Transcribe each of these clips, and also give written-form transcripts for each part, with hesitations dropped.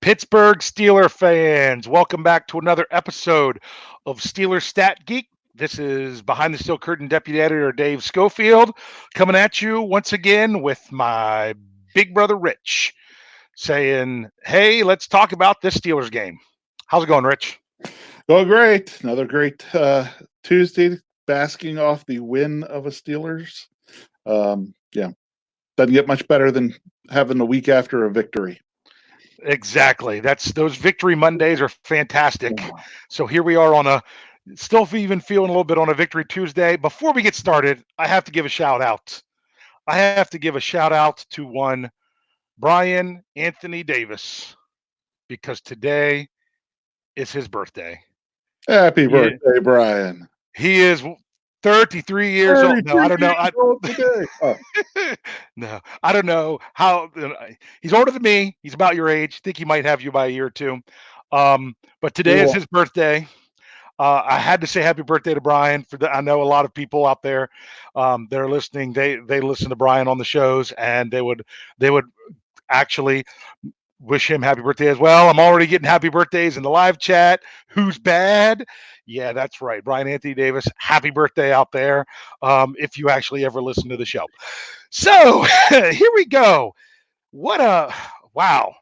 Pittsburgh Steeler fans, welcome back to another episode of Steelers Stat Geek. This is behind the steel curtain deputy editor Dave Schofield coming at you once again with my big brother Rich saying, hey, let's talk about this Steelers game. How's it going, Rich? Oh, great. Another great Tuesday, basking off the win of a Steelers. Yeah, doesn't get much better than having the week after a victory. Exactly. Those victory Mondays are fantastic. So here we are on a still even feeling a little bit on a victory Tuesday. Before we get started, I have to give a shout out. I have to give a shout out to one Brian Anthony Davis because today is his birthday. Happy birthday, Brian. He is 33 years old. No, I don't know. No, I don't know how. He's older than me. He's about your age. Think he might have you by a year or two. But today is his birthday. I had to say happy birthday to Brian. I know a lot of people out there that are listening. They listen to Brian on the shows, and they would actually wish him happy birthday as well. I'm already getting happy birthdays in the live chat. Who's bad? Yeah, that's right. Brian Anthony Davis, happy birthday out there. If you actually ever listen to the show. So here we go. What a wow.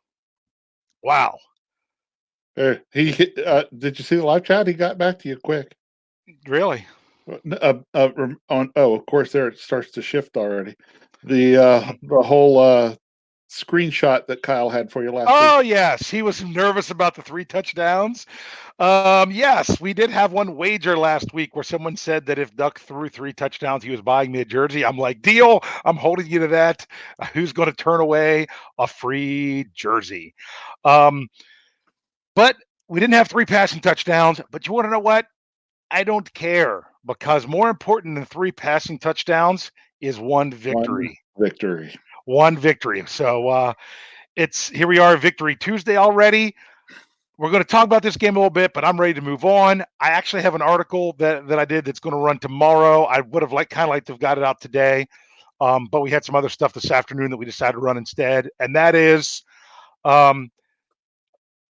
Did you see the live chat? He got back to you quick. Really? Of course, there it starts to shift already. The whole screenshot that Kyle had for you last week. Oh, yes. He was nervous about the 3 touchdowns. Yes, we did have one wager last week where someone said that if Duck threw 3 touchdowns, he was buying me a jersey. I'm like, deal. I'm holding you to that. Who's going to turn away a free jersey? But we didn't have 3 passing touchdowns. But you want to know what? I don't care because more important than 3 passing touchdowns is one victory. One victory. So it's here we are, Victory Tuesday already. We're going to talk about this game a little bit, but I'm ready to move on. I actually have an article that I did that's going to run tomorrow. I would have liked to have got it out today, but we had some other stuff this afternoon that we decided to run instead, and that is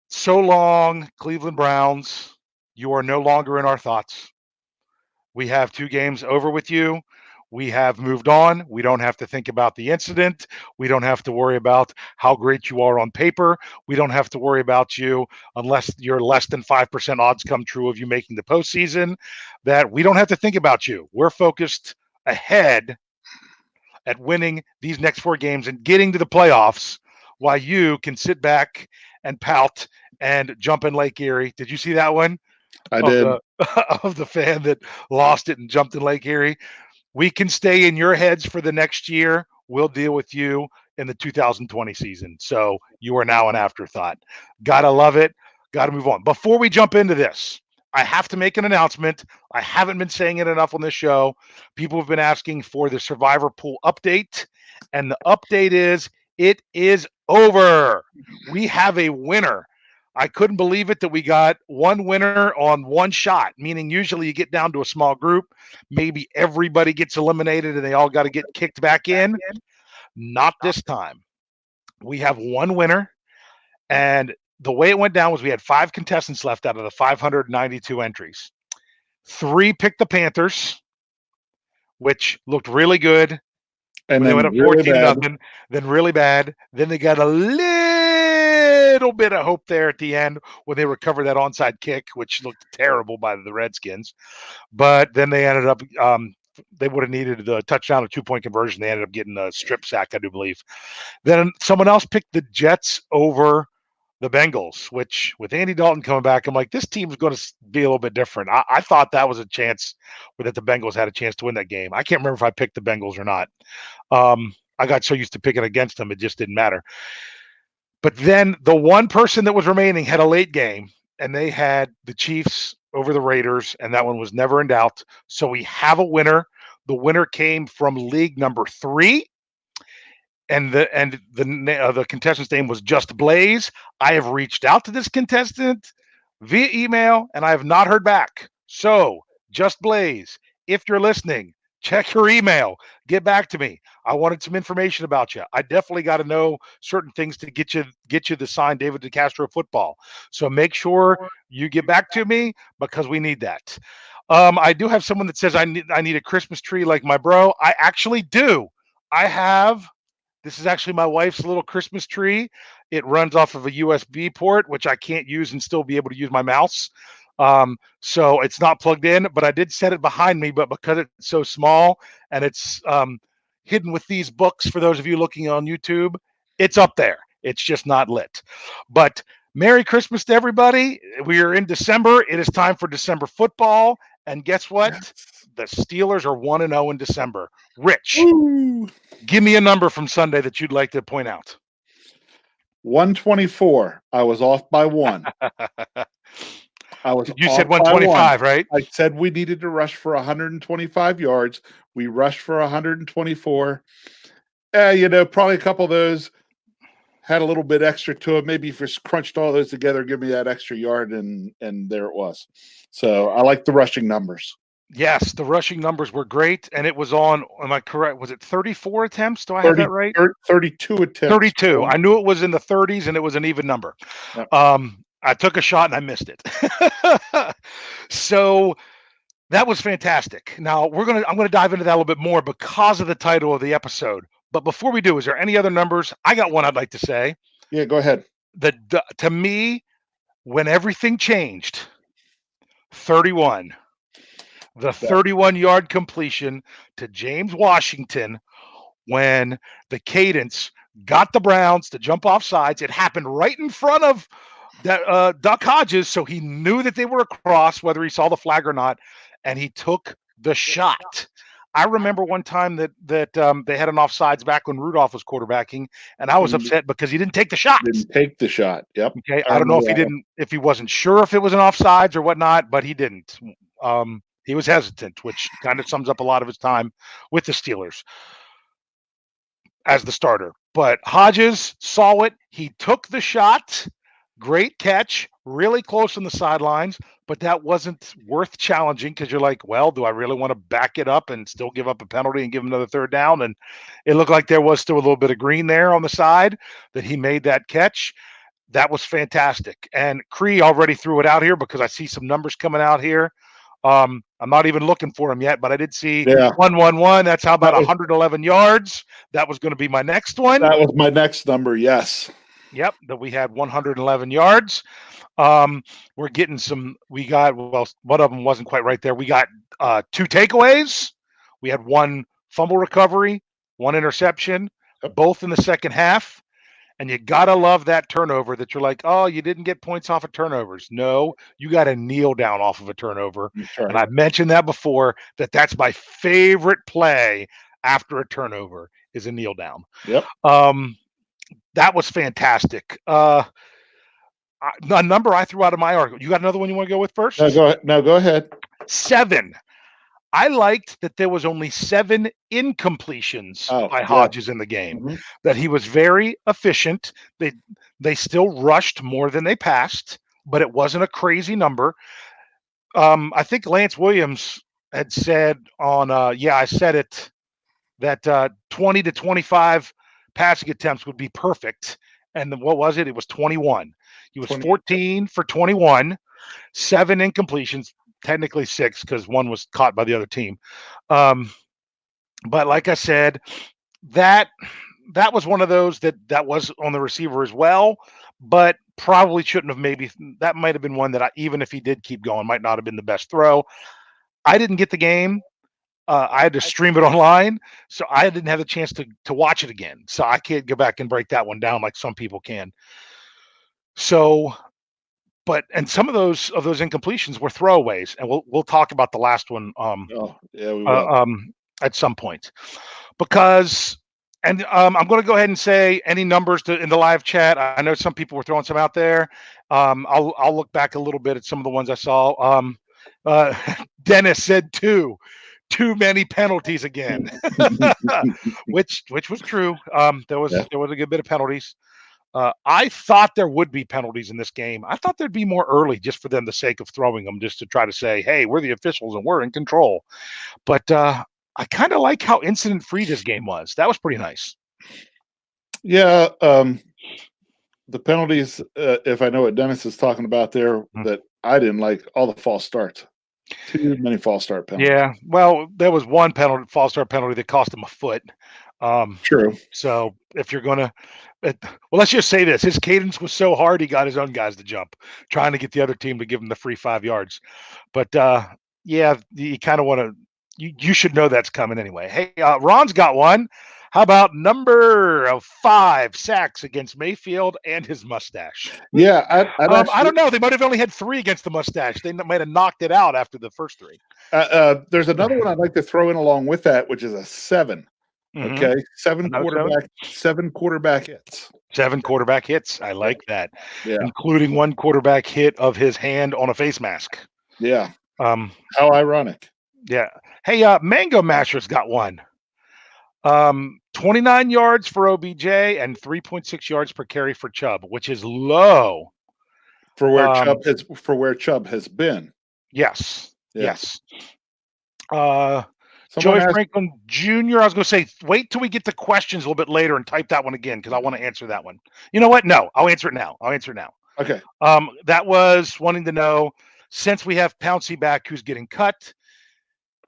so long, Cleveland Browns. You are no longer in our thoughts. We have 2 games over with you. We have moved on. We don't have to think about the incident. We don't have to worry about how great you are on paper. We don't have to worry about you unless you're less than 5% odds come true of you making the postseason. That we don't have to think about you. We're focused ahead at winning these next 4 games and getting to the playoffs while you can sit back and pout and jump in Lake Erie. Did you see that one? I did. Of the fan that lost it and jumped in Lake Erie. We can stay in your heads for the next year. We'll deal with you in the 2020 season. So you are now an afterthought. Gotta love it. Gotta move on. Before we jump into this, I have to make an announcement. I haven't been saying it enough on this show. People have been asking for the Survivor Pool update. And the update is, it is over. We have a winner. I couldn't believe it that we got one winner on one shot, meaning usually you get down to a small group. Maybe everybody gets eliminated and they all got to get kicked back in. Not this time. We have one winner. And the way it went down was we had 5 contestants left out of the 592 entries. 3 picked the Panthers, which looked really good. And they then went up 14-0, then really bad. Then they got a little bit of hope there at the end when they recovered that onside kick, which looked terrible by the Redskins. But then they ended up they would have needed the touchdown or 2-point conversion. They ended up getting a strip sack, I do believe. Then someone else picked the Jets over the Bengals, which with Andy Dalton coming back, I'm like, this team's going to be a little bit different. I thought that was a chance that the Bengals had a chance to win that game. I can't remember if I picked the Bengals or not. I got so used to picking against them, it just didn't matter. But then the one person that was remaining had a late game, and they had the Chiefs over the Raiders, and that one was never in doubt. So we have a winner. The winner came from league number 3. And the contestant's name was Just Blaze. I have reached out to this contestant via email, and I have not heard back. So, Just Blaze, if you're listening, check your email. Get back to me. I wanted some information about you. I definitely got to know certain things to get you the signed David DeCastro football. So make sure you get back to me because we need that. I do have someone that says I need a Christmas tree like my bro. I actually do. I have. This is actually my wife's little Christmas tree. It runs off of a USB port, which I can't use and still be able to use my mouse. So it's not plugged in, but I did set it behind me. But because it's so small and it's hidden with these books, for those of you looking on YouTube, it's up there. It's just not lit. But Merry Christmas to everybody. We are in December. It is time for December football. And guess what? Yes. The Steelers are 1-0 in December. Rich, Woo. give me a number from Sunday that you'd like to point out. 124. I was off by 1. I was. You said 125, right? I said we needed to rush for 125 yards. We rushed for 124. Probably a couple of those had a little bit extra to it. Maybe if you crunched all those together, give me that extra yard, and there it was. So I like the rushing numbers. Yes, the rushing numbers were great, and it was on. Am I correct? Was it 34 attempts? Do I have that right? 32 attempts. 32. I knew it was in the 30s, and it was an even number. Yep. I took a shot and I missed it. So that was fantastic. Now I'm gonna dive into that a little bit more because of the title of the episode. But before we do, is there any other numbers? I got one I'd like to say. Yeah, go ahead. To me, when everything changed, 31. The 31-yard completion to James Washington when the Cadence got the Browns to jump off sides. It happened right in front of Duck Hodges, so he knew that they were across, whether he saw the flag or not, and he took the shot. I remember one time that they had an offsides back when Rudolph was quarterbacking, and I was upset because he didn't take the shot. Didn't take the shot. Yep. Okay. I don't know if he wasn't sure if it was an offsides or whatnot, but he didn't. He was hesitant, which kind of sums up a lot of his time with the Steelers as the starter. But Hodges saw it. He took the shot. Great catch. Really close on the sidelines. But that wasn't worth challenging because you're like, well, do I really want to back it up and still give up a penalty and give him another third down? And it looked like there was still a little bit of green there on the side that he made that catch. That was fantastic. And Cree already threw it out here because I see some numbers coming out here. I'm not even looking for him yet, but I did see 111. That's how about 111 yards. That was going to be my next one. That was my next number. Yes. Yep. That we had 111 yards. We're getting one of them wasn't quite right there. We got 2 takeaways. We had 1 fumble recovery, 1 interception, both in the second half. And you got to love that turnover that you're like, oh, you didn't get points off of turnovers. No, you got to kneel down off of a turnover. Right. And I've mentioned that before, that's my favorite play after a turnover is a kneel down. Yep. That was fantastic. A number I threw out of my article. You got another one you want to go with first? No, go ahead. 7. I liked that there was only 7 incompletions by Hodges in the game, that he was very efficient. They still rushed more than they passed, but it wasn't a crazy number. I think Lance Williams had said on, I said it, that 20 to 25 passing attempts would be perfect. And then what was it? It was 21. He was 14 for 21, 7 incompletions. Technically 6 because 1 was caught by the other team. But like I said, that was one of those that was on the receiver as well, but probably shouldn't have. That might have been one that even if he did keep going, might not have been the best throw. I didn't get the game. I had to stream it online, so I didn't have the chance to watch it again. So I can't go back and break that one down like some people can. So and some of those incompletions were throwaways, and we'll talk about the last one we will. At some point, because I'm going to go ahead and say any numbers in the live chat. I know some people were throwing some out there. I'll look back a little bit at some of the ones I saw. Dennis said 2. Too many penalties again, which was true. There was a good bit of penalties. I thought there would be penalties in this game. I thought there'd be more early just for the sake of throwing them, just to try to say, hey, we're the officials and we're in control. But I kind of like how incident free this game was. That was pretty nice. Yeah, the penalties, if I know what Dennis is talking about there, that I didn't like all the false starts. Too many false start penalties. Yeah, well, there was one penalty, false start penalty that cost him a foot. True. So if you're gonna, well, let's just say this: his cadence was so hard, he got his own guys to jump, trying to get the other team to give him the free 5 yards. But yeah, you kind of want to. You should know that's coming anyway. Hey, Ron's got one. How about number of 5 sacks against Mayfield and his mustache? Yeah, I don't know. They might have only had 3 against the mustache. They might have knocked it out after the first 3. There's another one I'd like to throw in along with that, which is a 7. Mhm. Okay, 7 Another quarterback hits. 7 quarterback hits. I like that, Yeah, including 1 quarterback hit of his hand on a face mask. yeah. Um, How ironic. yeah. Hey, Mango Masher's got one. 29 yards for OBJ and 3.6 yards per carry for Chubb, which is low. For where Chubb has been. Yes. Yeah. Yes. Someone Joey asked, Franklin Jr. I was going to say, wait till we get the questions a little bit later and type that one again because I want to answer that one. You know what? No, I'll answer it now. okay. That was wanting to know, since we have Pouncey back, who's getting cut.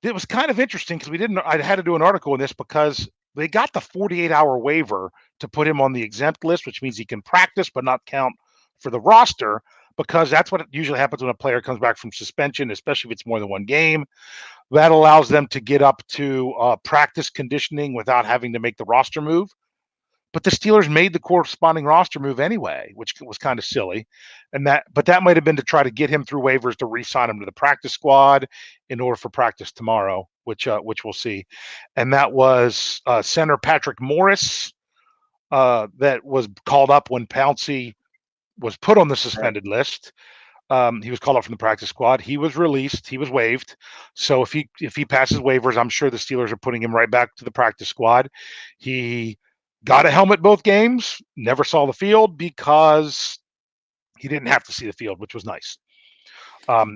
It was kind of interesting because I had to do an article on this because they got the 48-hour waiver to put him on the exempt list, which means he can practice but not count for the roster, because that's what usually happens when a player comes back from suspension, especially if it's more than one game. That allows them to get up to practice conditioning without having to make the roster move. But the Steelers made the corresponding roster move anyway, which was kind of silly. But that might have been to try to get him through waivers to re-sign him to the practice squad in order for practice tomorrow, which we'll see. And that was center Patrick Morris that was called up when Pouncey was put on the suspended list. He was called up from the practice squad. He was released. He was waived. So if he passes waivers, I'm sure the Steelers are putting him right back to the practice squad. He got a helmet both games, never saw the field because he didn't have to see the field, which was nice.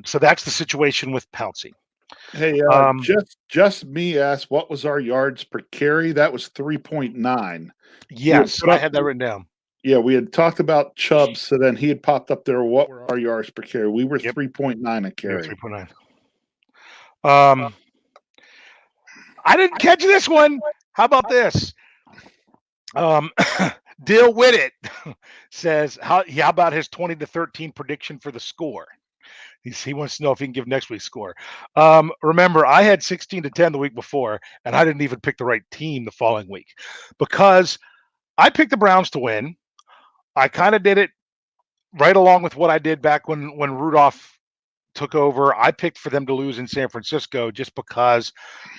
So that's the situation with Pouncey. Hey, just me asked, what was our yards per carry? That was 3.9. Yes, I had that written down. Yeah, we had talked about Chubb, so then he had popped up there. What were our yards per carry? We were 3.9 a carry. 3.9. I didn't catch this one. How about this? Dill Whitted says, how about his 20-13 prediction for the score? He wants to know if he can give next week's score. Remember, I had 16-10 the week before, and I didn't even pick the right team the following week because I picked the Browns to win. I kind of did it right along with what I did back when Rudolph took over. I picked for them to lose in San Francisco just because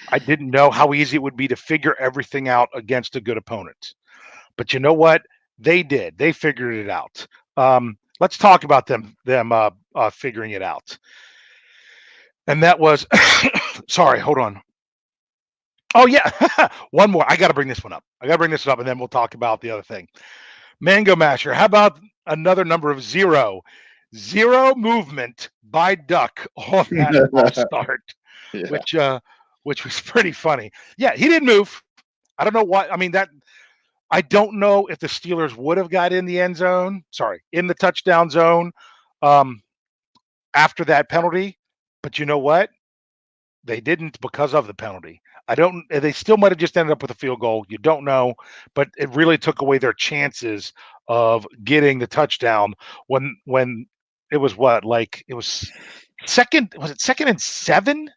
I didn't know how easy it would be to figure everything out against a good opponent. But you know what? They did. They figured it out. Let's talk about them figuring it out. And that was, sorry, hold on. Oh, yeah. One more. I got to bring this one up. And then we'll talk about the other thing. Mango Masher, how about another number of 0? 0 movement by Duck on that false start, which was pretty funny. Yeah, he didn't move. I don't know what. I mean, I don't know if the Steelers would have got in the end zone. Sorry, in the touchdown zone after that penalty. But you know what? They didn't because of the penalty. They still might have just ended up with a field goal. You don't know, but it really took away their chances of getting the touchdown when it was it was second. Was it 2nd and 7?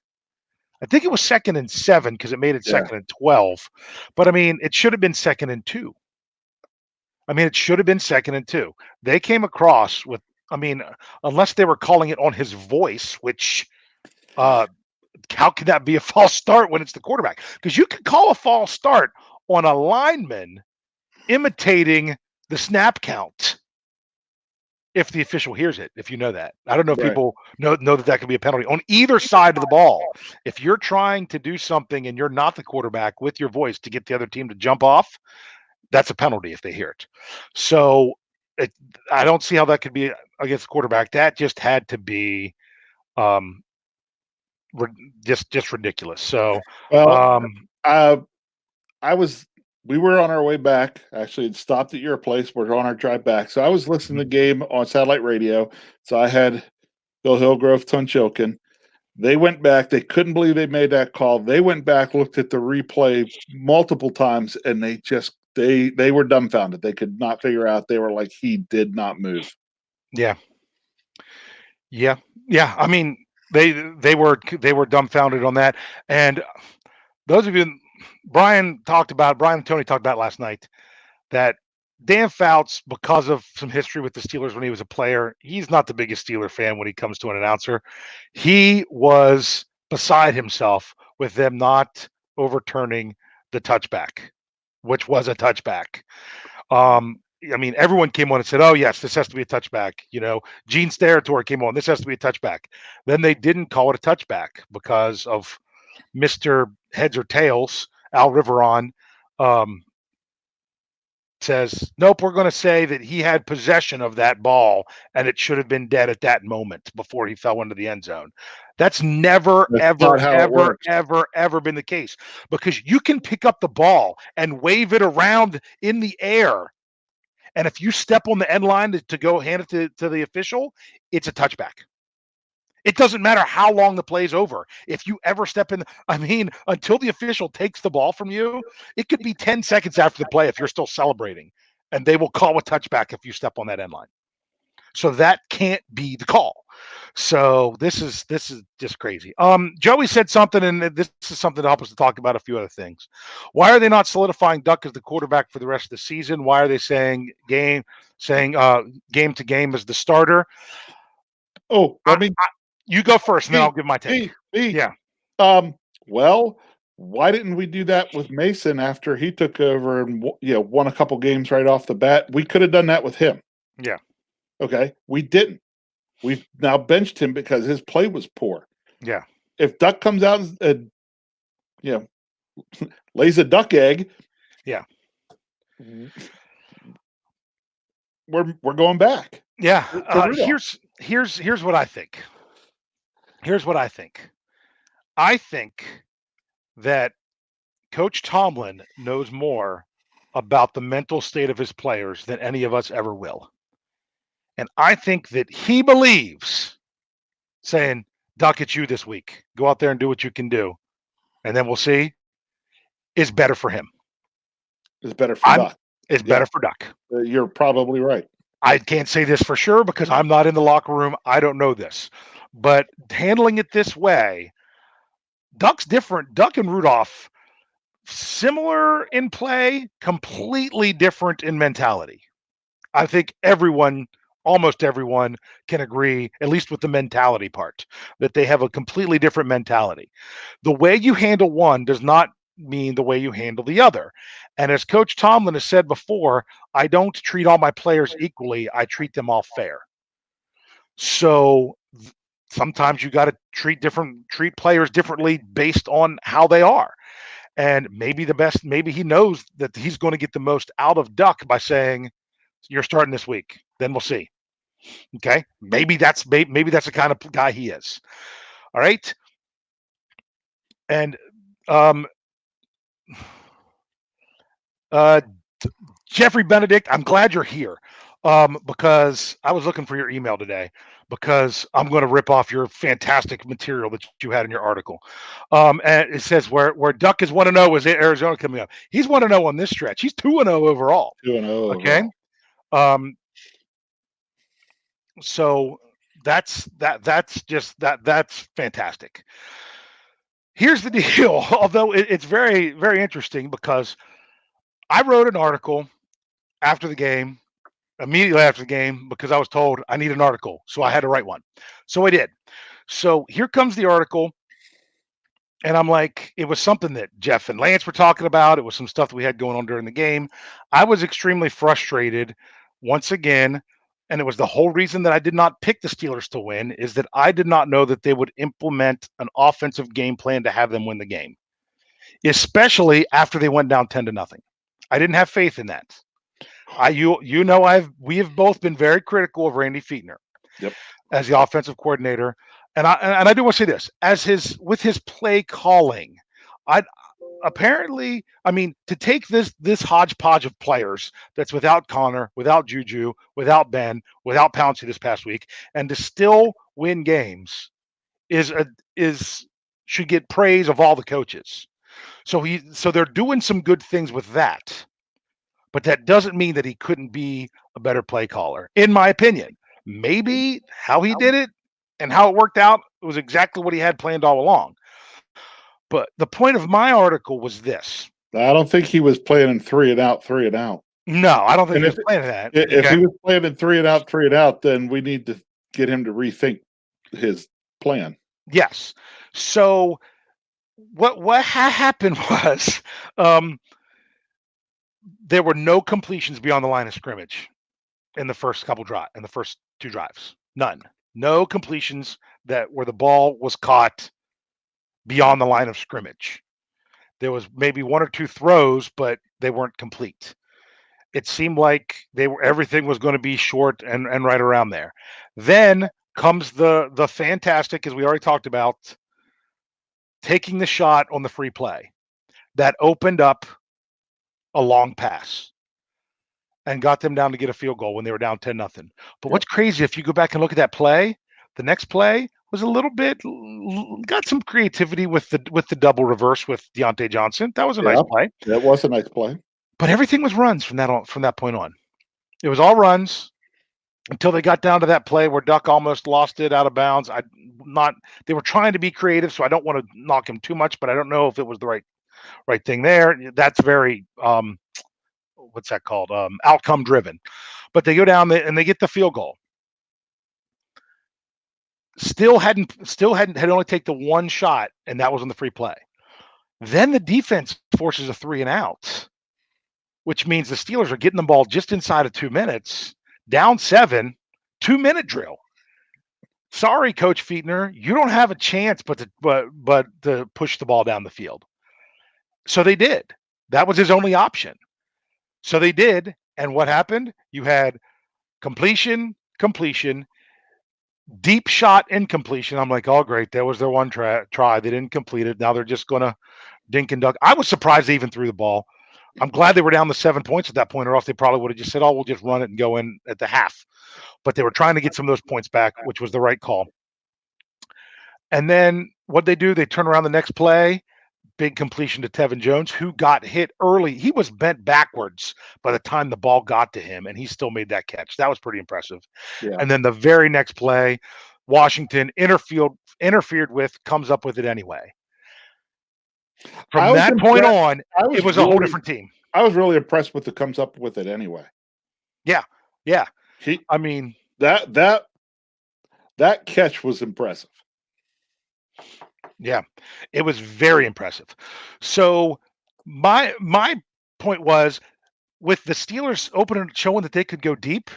I think it was 2nd and 7 because it made it 2nd and 12. But I mean, it should have been 2nd and 2. It should have been 2nd and 2. They came across with, unless they were calling it on his voice, which how can that be a false start when it's the quarterback? Because you can call a false start on a lineman imitating the snap count if the official hears it, if you know that. I don't know if people know that could be a penalty on either side of the ball. If you're trying to do something and you're not the quarterback with your voice to get the other team to jump off, that's a penalty if they hear it. So I don't see how that could be against the quarterback. That just had to be just ridiculous. So, Well, uh, we were on our way back. Actually, it stopped at your place. We're on our drive back. So I was listening to the game on satellite radio. So I had Bill Hillgrove, Tunchilkin. They went back. They couldn't believe they made that call. They went back, looked at the replay multiple times, and they were dumbfounded. They could not figure out. They were like, he did not move. yeah, yeah, yeah. I mean, they were dumbfounded on that. And those of you, Brian and Tony talked about last night that Dan Fouts, because of some history with the Steelers when he was a player, he's not the biggest Steeler fan when he comes to an announcer. He was beside himself with them not overturning the touchback, which was a touchback. I mean, everyone came on and said, "Oh yes, this has to be a touchback." You know, Gene Steratore came on. This has to be a touchback. Then they didn't call it a touchback because of Mr. Heads or Tails, Al Riveron, um, says, nope, we're going to say that he had possession of that ball and it should have been dead at that moment before he fell into the end zone. That's never, That's ever, not how it ever, works. ever, ever been the case, because you can pick up the ball and wave it around in the air. And if you step on the end line to go hand it to the official, it's a touchback. It doesn't matter how long the play's over. If you ever step in, I mean, until the official takes the ball from you, it could be 10 seconds after the play if you're still celebrating, and they will call a touchback if you step on that end line. So that can't be the call. So this is just crazy. Joey said something, and this is something to help us to talk about a few other things. Why are they not solidifying Duck as the quarterback for the rest of the season? Why are they saying game to game as the starter? Oh, You go first, and then I'll give my take. Me. Yeah. Well, why didn't we do that with Mason after he took over and won a couple games right off the bat? We could have done that with him. Yeah. Okay, we didn't. We've now benched him because his play was poor. Yeah. If Duck comes out and lays a duck egg, yeah, we're going back. Yeah. Here's what I think. I think that Coach Tomlin knows more about the mental state of his players than any of us ever will. And I think that he believes saying, Duck, it's you this week. Go out there and do what you can do. And then we'll see, is better for him. It's better for Duck. It's better for Duck. You're probably right. I can't say this for sure because I'm not in the locker room. I don't know this. But handling it this way, Duck's different. Duck and Rudolph, similar in play, completely different in mentality. I think almost everyone can agree, at least with the mentality part, that they have a completely different mentality. The way you handle one does not mean the way you handle the other. And as Coach Tomlin has said before, I don't treat all my players equally. I treat them all fair. So sometimes you got to treat players differently based on how they are. And maybe he knows that he's going to get the most out of Duck by saying, you're starting this week. Then we'll see. Okay. Maybe that's the kind of guy he is. All right. And Jeffrey Benedict, I'm glad you're here. Because I was looking for your email today because I'm going to rip off your fantastic material that you had in your article. And it says where Duck is 1-0, is Arizona coming up? He's 1-0 on this stretch. He's 2-0 overall. 2-0. Okay. So that's fantastic. Here's the deal. Although it's very, very interesting because I wrote an article immediately after the game, because I was told I need an article. So I had to write one. So I did. So here comes the article. And I'm like, it was something that Jeff and Lance were talking about. It was some stuff that we had going on during the game. I was extremely frustrated once again. And it was the whole reason that I did not pick the Steelers to win, is that I did not know that they would implement an offensive game plan to have them win the game, especially after they went down 10-0. I didn't have faith in that. We have both been very critical of Randy Fichtner as the offensive coordinator. And I do want to say this as his play calling. I apparently, I mean, to take this hodgepodge of players that's without Connor, without Juju, without Ben, without Pouncey this past week, and to still win games is a is should get praise of all the coaches. So they're doing some good things with that, but that doesn't mean that he couldn't be a better play caller, in my opinion. Maybe how he did it and how it worked out was exactly what he had planned all along. But the point of my article was this. I don't think he was playing 3 and out, 3 and out. No, I don't think And he if was planning that. if Okay. he was playing 3 and out, then we need to get him to rethink his plan. Yes. So what happened was um, there were no completions beyond the line of scrimmage in the first two drives. None. No completions that where the ball was caught beyond the line of scrimmage. There was maybe one or two throws, but they weren't complete. It seemed like everything was going to be short and right around there. Then comes the fantastic, as we already talked about, taking the shot on the free play that opened up a long pass and got them down to get a field goal when they were down 10-0. But what's Yep. crazy, if you go back and look at that play, the next play was a little bit got some creativity with the double reverse with Deontay Johnson. That was a nice Yeah, play. that was a nice play. But everything was runs from that point on. It was all runs until they got down to that play where Duck almost lost it out of bounds. They were trying to be creative, so I don't want to knock him too much, but I don't know if it was the right thing there. That's very what's that called? Outcome driven. But they go down and they get the field goal. Had only taken the one shot, and that was on the free play. Then the defense forces a 3-and-out, which means the Steelers are getting the ball just inside of 2 minutes, down 7, 2-minute drill. Sorry, Coach Fiedner, you don't have a chance but to push the ball down the field. So they did. That was his only option. So they did, and what happened? You had completion, deep shot, incompletion. I'm like, oh great, that was their one try. They didn't complete it. Now they're just gonna dink and duck. I was surprised they even threw the ball. I'm glad they were down to 7 points at that point, or else they probably would have just said, oh, we'll just run it and go in at the half. But they were trying to get some of those points back, which was the right call. And then what they do, they turn around the next play, big completion to Tevin Jones, who got hit early. He was bent backwards by the time the ball got to him, and he still made that catch. That was pretty impressive. Yeah. And then the very next play, Washington interfered with, comes up with it anyway. From that point on, it was a whole different team. I was really impressed with the comes up with it anyway. Yeah. I mean, that catch was impressive. Yeah, it was very impressive. So my point was with the Steelers opening showing that they could go deep.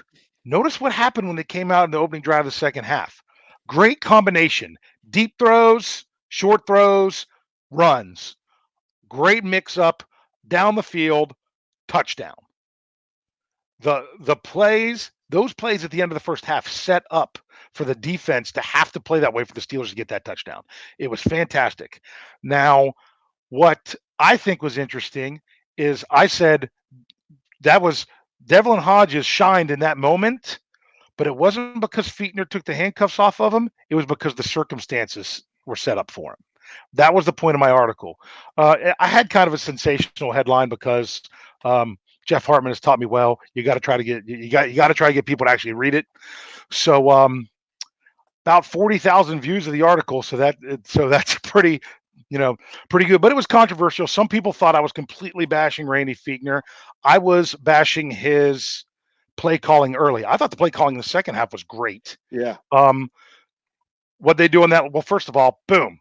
Notice what happened when they came out in the opening drive of the second half. Great combination: deep throws, short throws, runs. Great mix up down the field, touchdown. Those plays at the end of the first half set up for the defense to have to play that way for the Steelers to get that touchdown. It was fantastic. Now, what I think was interesting is I said that was Devlin Hodges shined in that moment, but it wasn't because Fiedner took the handcuffs off of him. It was because the circumstances were set up for him. That was the point of my article. I had kind of a sensational headline because Jeff Hartman has taught me well. You got to try to get people to actually read it. So about 40,000 views of the article. So that's pretty good. But it was controversial. Some people thought I was completely bashing Randy Fiedner. I was bashing his play calling early. I thought the play calling in the second half was great. Yeah. What they do on that? Well, first of all, boom,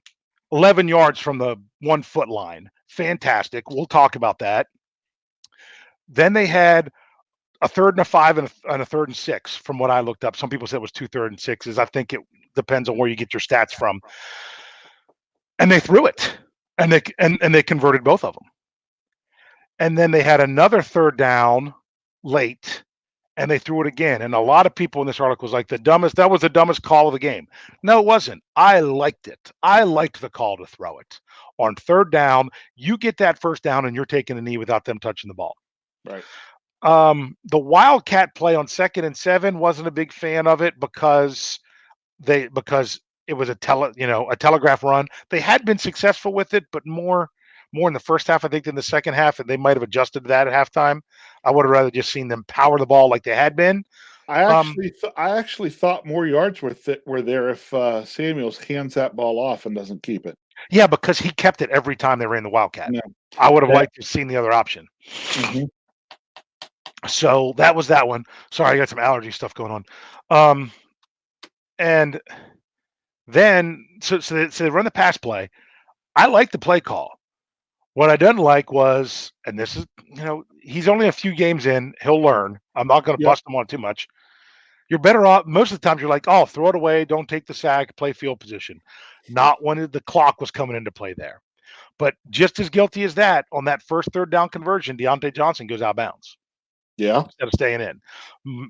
11 yards from the 1 foot line. Fantastic. We'll talk about that. Then they had a 3rd and 5 and a 3rd and 6 from what I looked up. Some people said it was 2 3rd and 6s. I think it depends on where you get your stats from. And they threw it, and they converted both of them. And then they had another 3rd down late, and they threw it again. And a lot of people in this article was like, that was the dumbest call of the game. No, it wasn't. I liked it. I liked the call to throw it. On third down, you get that first down and you're taking a knee without them touching the ball. Right. The Wildcat play on 2nd and 7 wasn't a big fan of it because it was a telegraph run. They had been successful with it, but more in the first half, I think, than the second half, and they might have adjusted to that at halftime. I would have rather just seen them power the ball like they had been. I actually thought more yards were there if Samuels hands that ball off and doesn't keep it. Yeah, because he kept it every time they ran the Wildcat. Yeah. I would have liked to have seen the other option. Mm-hmm. So that was that one. Sorry, I got some allergy stuff going on. And then so they run the pass play. I like the play call. What I didn't like was, and this is, he's only a few games in, he'll learn. I'm not going to Yep. bust him on too much. You're better off. Most of the times you're like, oh, throw it away. Don't take the sack, play field position. Not when the clock was coming into play there. But just as guilty as that, on that first third down conversion, Deontay Johnson goes out of bounds Yeah. instead of staying in.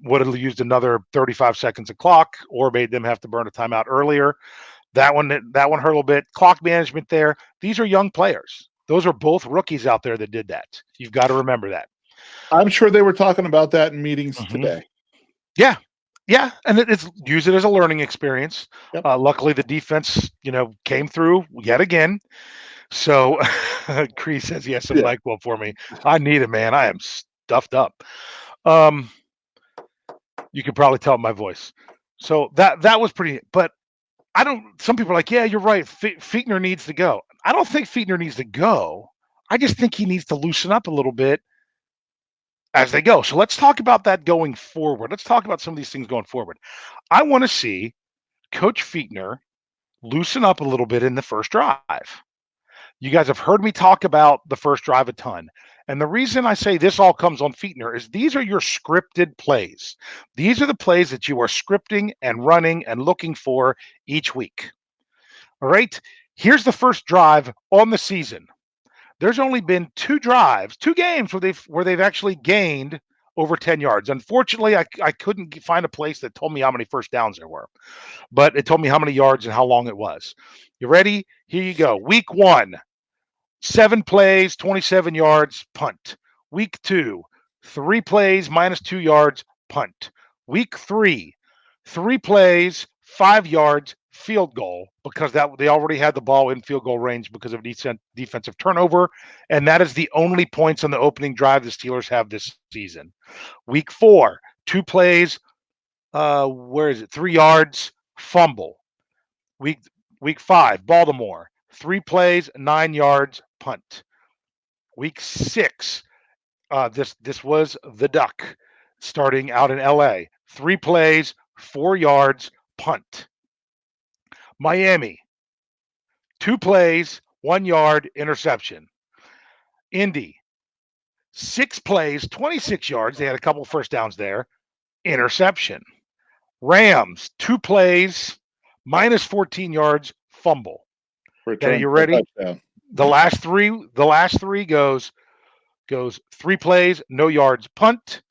Would have used another 35 seconds of clock or made them have to burn a timeout earlier. That one hurt a little bit. Clock management there. These are young players. Those are both rookies out there that did that. You've got to remember that. I'm sure they were talking about that in meetings today. Yeah. Yeah, and it's use it as a learning experience. Yep. Luckily, the defense, came through yet again. So, Cree says he has some NyQuil for me. I need it, man. I am stuffed up. You can probably tell my voice. So that was pretty. But I don't. Some people are like, yeah, you're right. Fichtner needs to go. I don't think Fichtner needs to go. I just think he needs to loosen up a little bit as they go. So let's talk about that going forward. Let's talk about some of these things going forward. I want to see Coach Fichtner loosen up a little bit in the first drive. You guys have heard me talk about the first drive a ton. And the reason I say this all comes on Fichtner is these are your scripted plays. These are the plays that you are scripting and running and looking for each week. All right. Here's the first drive on the season. There's only been 2 games where they've actually gained over 10 yards. Unfortunately, I couldn't find a place that told me how many first downs there were, but it told me how many yards and how long it was. You ready? Here you go. Week 1, 7 plays, 27 yards, punt. Week 2, 3 plays, minus 2 yards, punt. Week 3, 3 plays, 5 yards, field goal, because they already had the ball in field goal range because of defensive turnover, and that is the only points on the opening drive the Steelers have this season. Week 4, 2 plays, 3 yards, fumble. Week 5, Baltimore, 3 plays, 9 yards, punt. Week 6, this was the Duck starting out in LA. 3 plays, 4 yards, punt. Miami, 2 plays, 1 yard, interception. Indy, 6 plays, 26 yards. They had a couple first downs there, interception. Rams, 2 plays, minus 14 yards, fumble. Are you ready? The last three goes 3 plays, no yards, punt.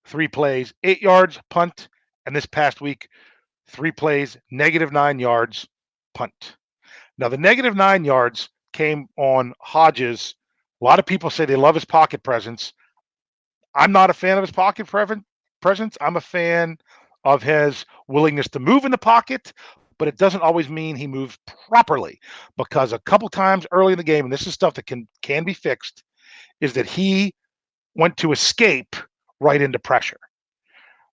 3 plays, 8 yards, punt. And this past week, 3 plays, negative 9 yards, punt. Now, the negative 9 yards came on Hodges. A lot of people say they love his pocket presence. I'm not a fan of his pocket presence. I'm a fan of his willingness to move in the pocket, but it doesn't always mean he moves properly, because a couple times early in the game, and this is stuff that can be fixed, is that he went to escape right into pressure.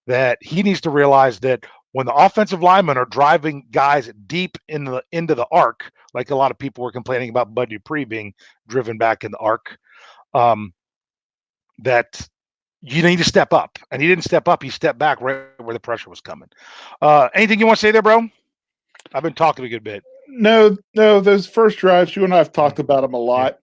That he needs to realize that when the offensive linemen are driving guys deep into the arc, like a lot of people were complaining about Bud Dupree being driven back in the arc, that you need to step up. And he didn't step up. He stepped back right where the pressure was coming. Anything you want to say there, bro? I've been talking a good bit. No, those first drives, you and I have talked about them a lot.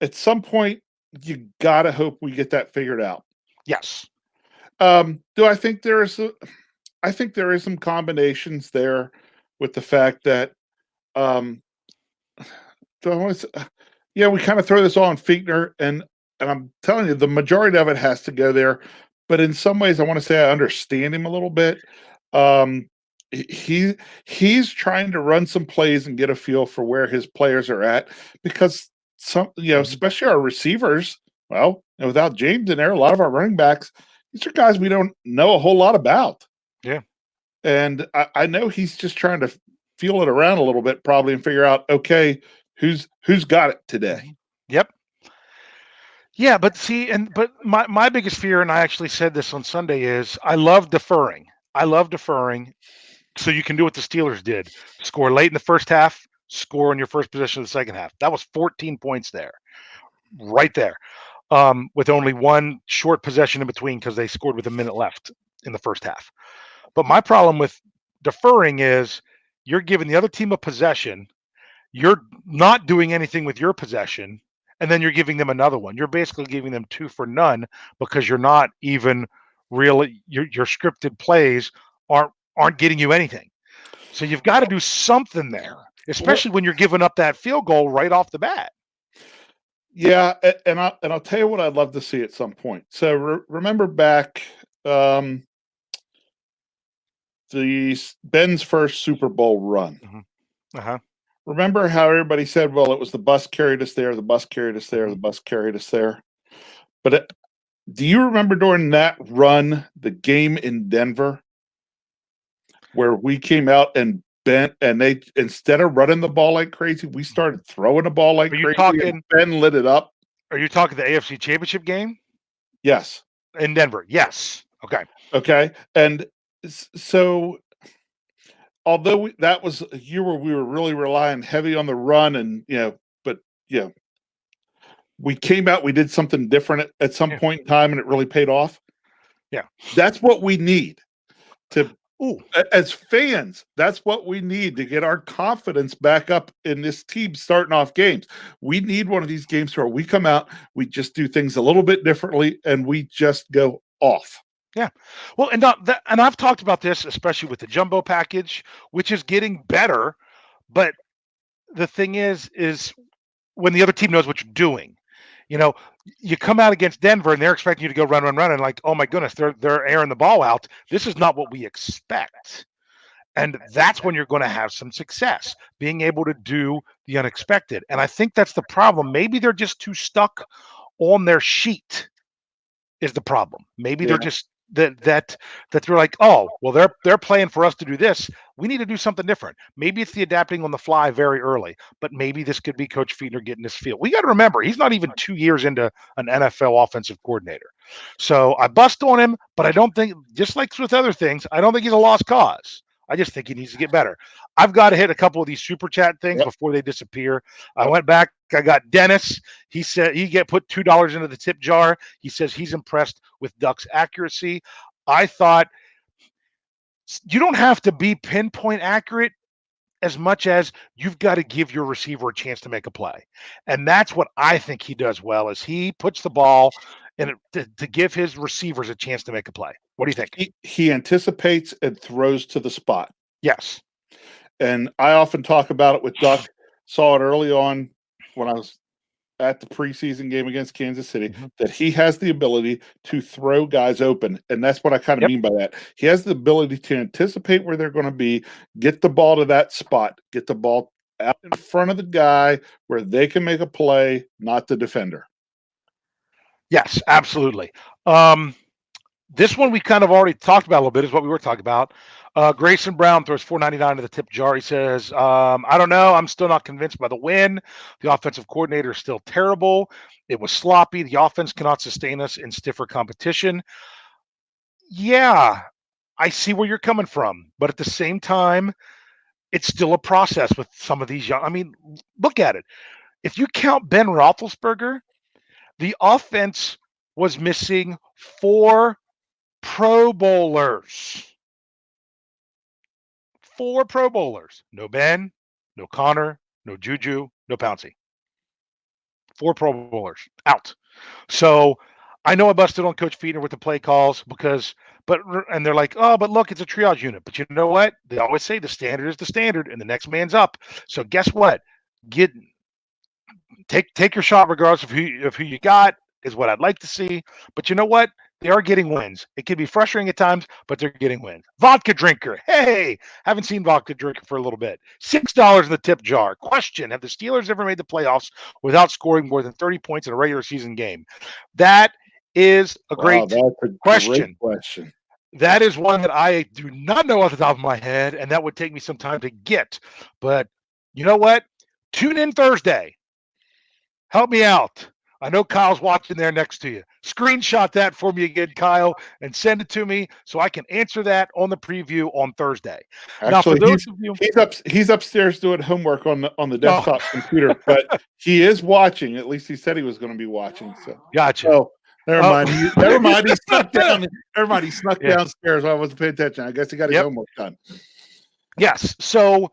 At some point, you got to hope we get that figured out. Yes. Do I think there is some combinations there with the fact that we kind of throw this all on Fichtner, and and I'm telling you, the majority of it has to go there. But in some ways, I want to say I understand him a little bit. Um, he he's trying to run some plays and get a feel for where his players are at because Mhm. especially our receivers. Well, and without James in there, a lot of our running backs, these are guys we don't know a whole lot about. Yeah. And I know he's just trying to feel it around a little bit, probably, and figure out, okay, who's got it today. Mhm. Yep. Yeah, but see, but my biggest fear, and I actually said this on Sunday, is I love deferring. I love deferring, so you can do what the Steelers did: score late in the first half, score on your first possession of the second half. That was 14 points there, right there, with only one short possession in between because they scored with a minute left in the first half. But my problem with deferring is you're giving the other team a possession, you're not doing anything with your possession, and then you're giving them another one. You're basically giving them two for none because you're not even really your scripted plays aren't getting you anything. So you've got to do something there, Well, especially when you're giving up that field goal right off the bat. yeah, and I'll tell you what I'd love to see at some point. So remember back um, Ben's first Super Bowl run. Hmm. Uh-huh. Remember how everybody said, "Well, it was the bus carried us there, the bus carried us there, Hmm. the bus carried us there." But do you remember during that run, the game in Denver, where we came out and bent, and they instead of running the ball like crazy, we started throwing the ball like Are you crazy, and talking? Ben lit it up. Are you talking the AFC Championship game Yes. in Denver? Yes. Okay. Okay. And so, although that was a year where we were really relying heavy on the run, and but you know, we came out, we did something different at some Yeah. point in time, and it really paid off. Yeah. That's what we need to Ooh. as fans, that's what we need to get our confidence back up in this team starting off games. We need one of these games where we come out, we just do things a little bit differently, and we just go off. Yeah. Well, and not that, and I've talked about this, especially with the jumbo package, which is getting better. But the thing is when the other team knows what you're doing, you know, you come out against Denver and they're expecting you to go run, run, run, and like, oh my goodness, they're airing the ball out. This is not what we expect. And that's when you're going to have some success, being able to do the unexpected. And I think that's the problem. Maybe they're just too stuck on their sheet is the problem. Maybe they're Yeah. just that they're like, oh, well, they're playing for us to do this. We need to do something different. Maybe it's the adapting on the fly very early, but maybe this could be Coach Fiedner getting his feel. We got to remember he's not even 2 years into an NFL offensive coordinator. So I bust on him, but I don't think, just like with other things, I don't think he's a lost cause. I just think he needs to get better. I've got to hit a couple of these super chat things Yep. before they disappear. I went back. I got Dennis. He said he get put $2 into the tip jar. He says he's impressed with Duck's accuracy. I thought you don't have to be pinpoint accurate as much as you've got to give your receiver a chance to make a play. And that's what I think he does well is he puts the ball in to give his receivers a chance to make a play. What do you think? He anticipates and throws to the spot. Yes. And I often talk about it with Duck. Saw it early on when I was at the preseason game against Kansas City, Mhm. that he has the ability to throw guys open. And that's what I kind of Yep. mean by that. He has the ability to anticipate where they're going to be, get the ball to that spot, get the ball out in front of the guy where they can make a play, not the defender. Yes, absolutely. Um, This one we kind of already talked about a little bit is what we were talking about. Grayson Brown throws 4.99 to the tip jar. He says, I don't know. I'm still not convinced by the win. The offensive coordinator is still terrible. It was sloppy. The offense cannot sustain us in stiffer competition. Yeah, I see where you're coming from. But at the same time, it's still a process with some of these young. I mean, look at it. If you count Ben Roethlisberger, the offense was missing four Pro Bowlers. Four Pro Bowlers. No Ben, no Connor, no Juju, no Pouncey. Four Pro Bowlers out. So I know I busted on Coach Fiedner with the play calls and they're like, oh, but look, it's a triage unit. But you know what? They always say the standard is the standard, and the next man's up. So guess what? Get take your shot regardless of who you got. is what I'd like to see. But you know what? They are getting wins. It can be frustrating at times, but they're getting wins. Vodka drinker. Hey, haven't seen vodka drinker for a little bit. $6 in the tip jar. Question: have the Steelers ever made the playoffs without scoring more than 30 points in a regular season game? That is a Wow, great that's a great question. question. That is one that I do not know off the top of my head, and that would take me some time to get. But you know what? Tune in Thursday. Help me out. I know Kyle's watching there next to you. Screenshot that for me again, Kyle, and send it to me so I can answer that on the preview on Thursday. Now, for Actually, those of you, he's upstairs doing homework on the oh, desktop computer, but he is watching. At least he said he was going to be watching. So, gotcha. oh, never Oh. mind. Never mind. He snuck down. Never mind. He snuck Yeah. downstairs. I wasn't paying attention. I guess he got his homework done. Yes. So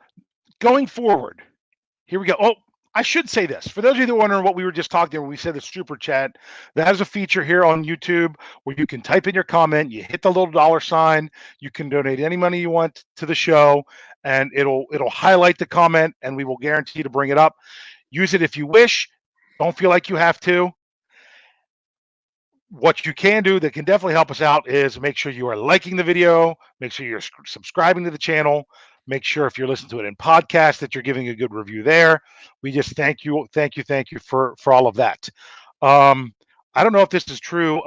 going forward, here we go. Oh, I should say this. For those of you that are wondering what we were just talking about when we said the super chat, that is a feature here on YouTube where you can type in your comment, you hit the little dollar sign, you can donate any money you want to the show, and it'll highlight the comment, and we will guarantee to bring it up. Use it if you wish. Don't feel like you have to. What you can do that can definitely help us out is make sure you are liking the video, make sure you're subscribing to the channel, make sure if you're listening to it in podcast that you're giving a good review there. We just thank you for all of that. I don't know if this is true.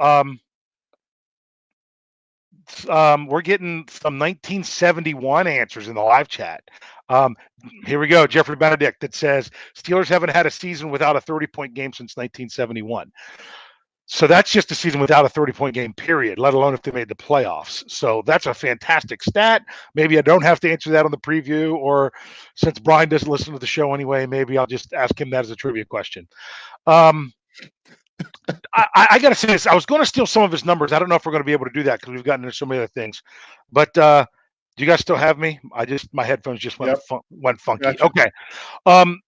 We're getting some 1971 answers in the live chat. Here we go. Jeffrey Benedict that says Steelers haven't had a season without a 30-point game since 1971. So that's just a season without a 30-point game, period, let alone if they made the playoffs. So that's a fantastic stat. Maybe I don't have to answer that on the preview, or since Brian doesn't listen to the show anyway, maybe I'll just ask him that as a trivia question. I got to say this. I was going to steal some of his numbers. I don't know if we're going to be able to do that because we've gotten into so many other things. But do you guys still have me? My headphones just went funky. Gotcha. Okay.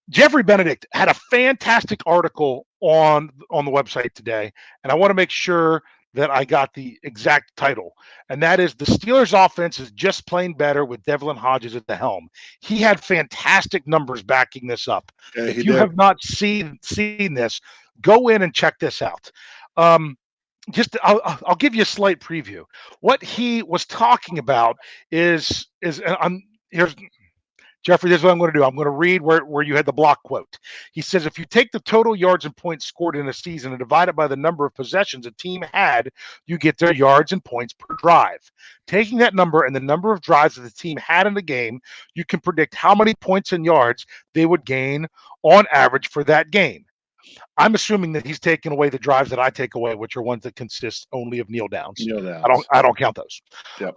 Jeffrey Benedict had a fantastic article on the website today, and I want to make sure that I got the exact title, and that is the Steelers offense is just plain better with Devlin Hodges at the helm. He had fantastic numbers backing this up. Yeah, if you have not seen this, go in and check this out. I'll give you a slight preview. What he was talking about is here's Jeffrey, this is what I'm going to do. I'm going to read where you had the block quote. He says, if you take the total yards and points scored in a season and divide it by the number of possessions a team had, you get their yards and points per drive. Taking that number and the number of drives that the team had in the game, you can predict how many points and yards they would gain on average for that game. I'm assuming that he's taking away the drives that I take away, which are ones that consist only of kneel downs. I don't count those. Yep.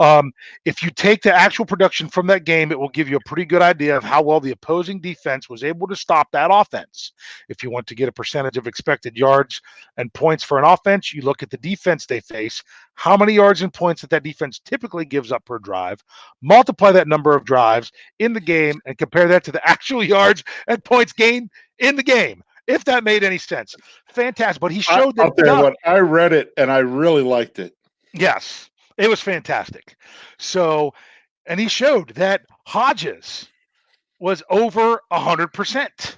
If you take the actual production from that game, it will give you a pretty good idea of how well the opposing defense was able to stop that offense. If you want to get a percentage of expected yards and points for an offense, you look at the defense they face, how many yards and points that defense typically gives up per drive, multiply that number of drives in the game, and compare that to the actual yards and points gained in the game. If that made any sense. Fantastic. But he showed that. I'll tell you what, I read it and I really liked it. Yes, it was fantastic. So, and he showed that Hodges was over 100%.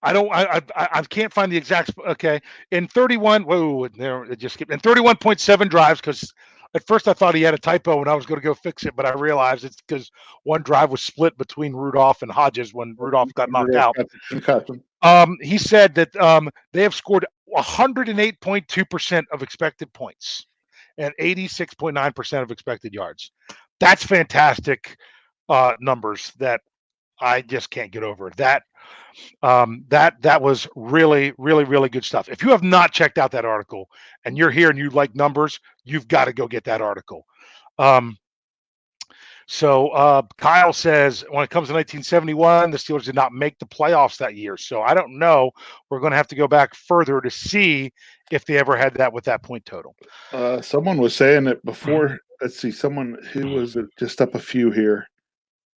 I can't find the exact. Okay, in 31. Whoa, there it just skipped. In 31.7 drives, because at first I thought he had a typo and I was going to go fix it, but I realized it's because one drive was split between Rudolph and Hodges when Rudolph got knocked out. He said that they have scored 108.2% of expected points and 86.9% of expected yards. That's fantastic numbers that I just can't get over. That was really, really, really good stuff. If you have not checked out that article and you're here and you like numbers, you've got to go get that article. So Kyle says, when it comes to 1971, the Steelers did not make the playoffs that year. So I don't know. We're going to have to go back further to see if they ever had that with that point total. Someone was saying it before. Let's see. Someone who was just up a few here.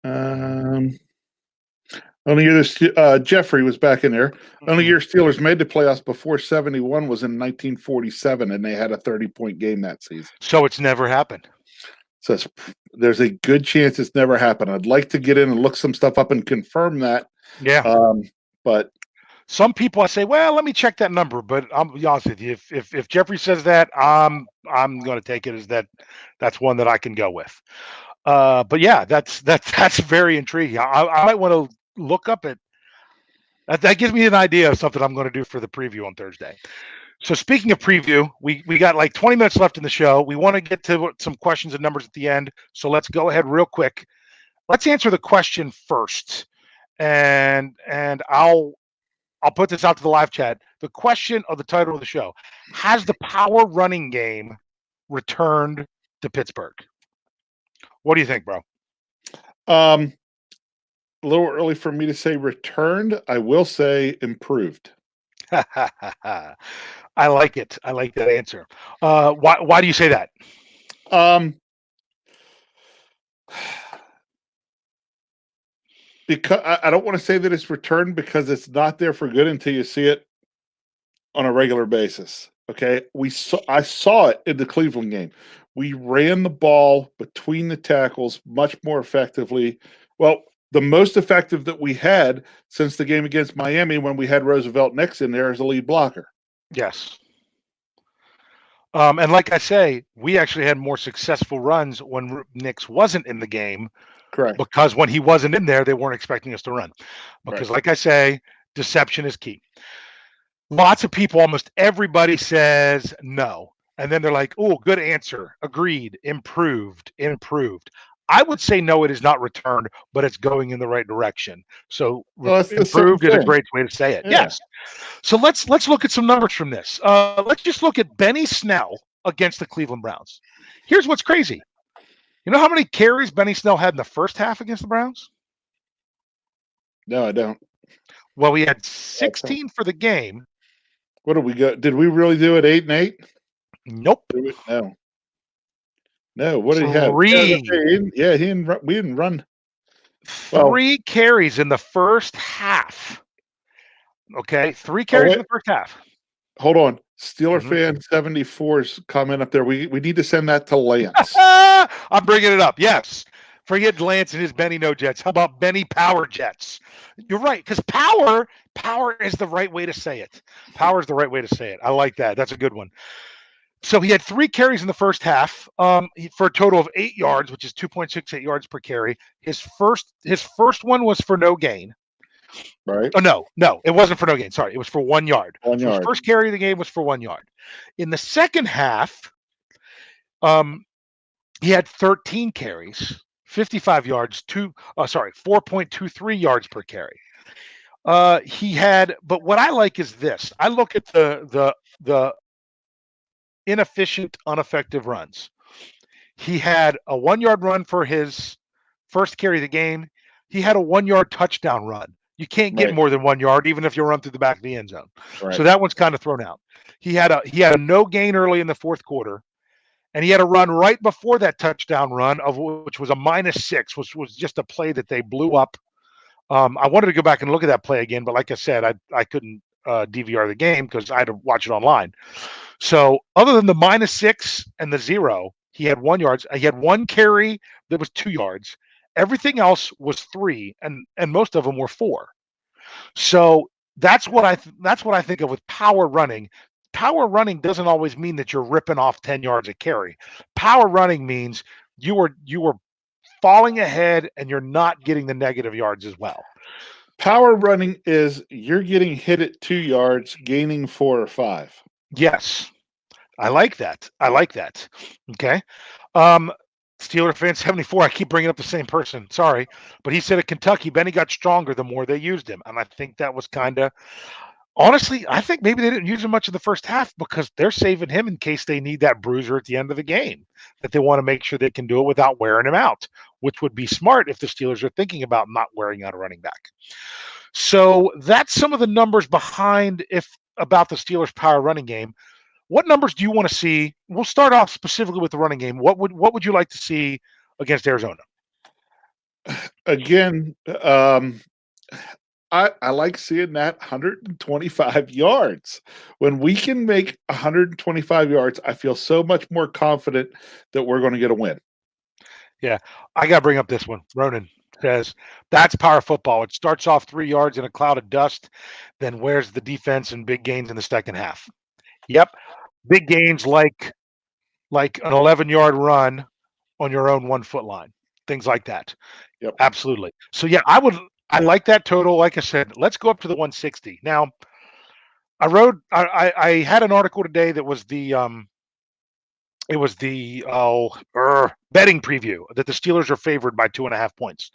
Only year Jeffrey was back in there. Only year Steelers made the playoffs before 71 was in 1947, and they had a 30-point game that season. So it's never happened. So there's a good chance it's never happened. I'd like to get in and look some stuff up and confirm that. Yeah. But Some people I say, well, let me check that number, but I'm be honest with you. If Jeffrey says that, I'm going to take it as that's one that I can go with. But yeah, that's very intriguing. I might want to look up it. That gives me an idea of something I'm going to do for the preview on Thursday. So speaking of preview, we got like 20 minutes left in the show. We want to get to some questions and numbers at the end. So let's go ahead real quick. Let's answer the question first, and I'll put this out to the live chat. The question of the title of the show: has the power running game returned to Pittsburgh? What do you think, bro? A little early for me to say returned. I will say improved. I like it. I like that answer. Why do you say that? Because I don't want to say that it's returned because it's not there for good until you see it on a regular basis. Okay, I saw it in the Cleveland game. We ran the ball between the tackles much more effectively. Well, the most effective that we had since the game against Miami when we had Roosevelt Nix in there as a lead blocker. Yes. And like I say, we actually had more successful runs when Nix wasn't in the game. Correct. Because when he wasn't in there, they weren't expecting us to run. Because, Right. like I say, deception is key. Lots of people, almost everybody says no. And then they're like, oh, good answer. Agreed. Improved. I would say no, it is not returned, but it's going in the right direction. So Well, that's the same improved is a thing. great way to say it. Yeah. Yes. So let's look at some numbers from this. Let's just look at Benny Snell against the Cleveland Browns. Here's what's crazy. You know how many carries Benny Snell had in the first half against the Browns? No, I don't. Well, we had 16 for the game. What did we go? Did we really do it 8-8? Nope. No. No. What did he have? Three. Yeah, he didn't. We didn't run. Three carries in the first half. Okay, 3 carries in the first half. Hold on, Steeler fan 74's comment up there. We need to send that to Lance. I'm bringing it up. Yes. Forget Lance and his Benny No Jets. How about Benny Power Jets? You're right, because power is the right way to say it. Power is the right way to say it. I like that. That's a good one. So he had 3 carries in the first half for a total of 8 yards, which is 2.68 yards per carry. His first one was for no gain. Right. Oh, no, it wasn't for no gain. Sorry, it was for 1 yard. 1 yard. His first carry of the game was for 1 yard. In the second half, he had 13 carries, 55 yards, 4.23 yards per carry. He had, but what I like is this. I look at the inefficient, ineffective runs. He had a 1 yard run for his first carry of the game. He had a 1 yard touchdown run. You can't get more than 1 yard, even if you run through the back of the end zone. Right. So that one's kind of thrown out. He had a no gain early in the fourth quarter, and he had a run right before that touchdown run, of which was a -6, which was just a play that they blew up. I wanted to go back and look at that play again, but like I said, I couldn't DVR the game because I had to watch it online. So other than the -6 and the 0, he had 1 yard. He had 1 carry that was 2 yards. Everything else was 3, and most of them were 4. So that's what I think of with power running. Power running doesn't always mean that you're ripping off 10 yards a carry. Power running means you were falling ahead and you're not getting the negative yards as well. Power running is you're getting hit at 2 yards, gaining 4 or 5. Yes. I like that. Okay. Steeler fan 74, I keep bringing up the same person. Sorry. But he said at Kentucky, Benny got stronger the more they used him. And I think that was kind of, honestly, I think maybe they didn't use him much in the first half because they're saving him in case they need that bruiser at the end of the game, that they want to make sure they can do it without wearing him out, which would be smart if the Steelers are thinking about not wearing out a running back. So that's some of the numbers behind about the Steelers' power running game. What numbers do you want to see? We'll start off specifically with the running game. What would you like to see against Arizona? Again, I like seeing that 125 yards. When we can make 125 yards, I feel so much more confident that we're going to get a win. Yeah, I got to bring up this one. Ronan, says that's power football. It starts off 3 yards in a cloud of dust, then where's the defense and big gains in the second half? Yep, big gains like an 11-yard run on your own 1-foot line, things like that. Yep. Absolutely. So yeah, I like that total. Like I said, let's go up to the 160. Now, I had an article today that was the betting preview that the Steelers are favored by 2.5 points.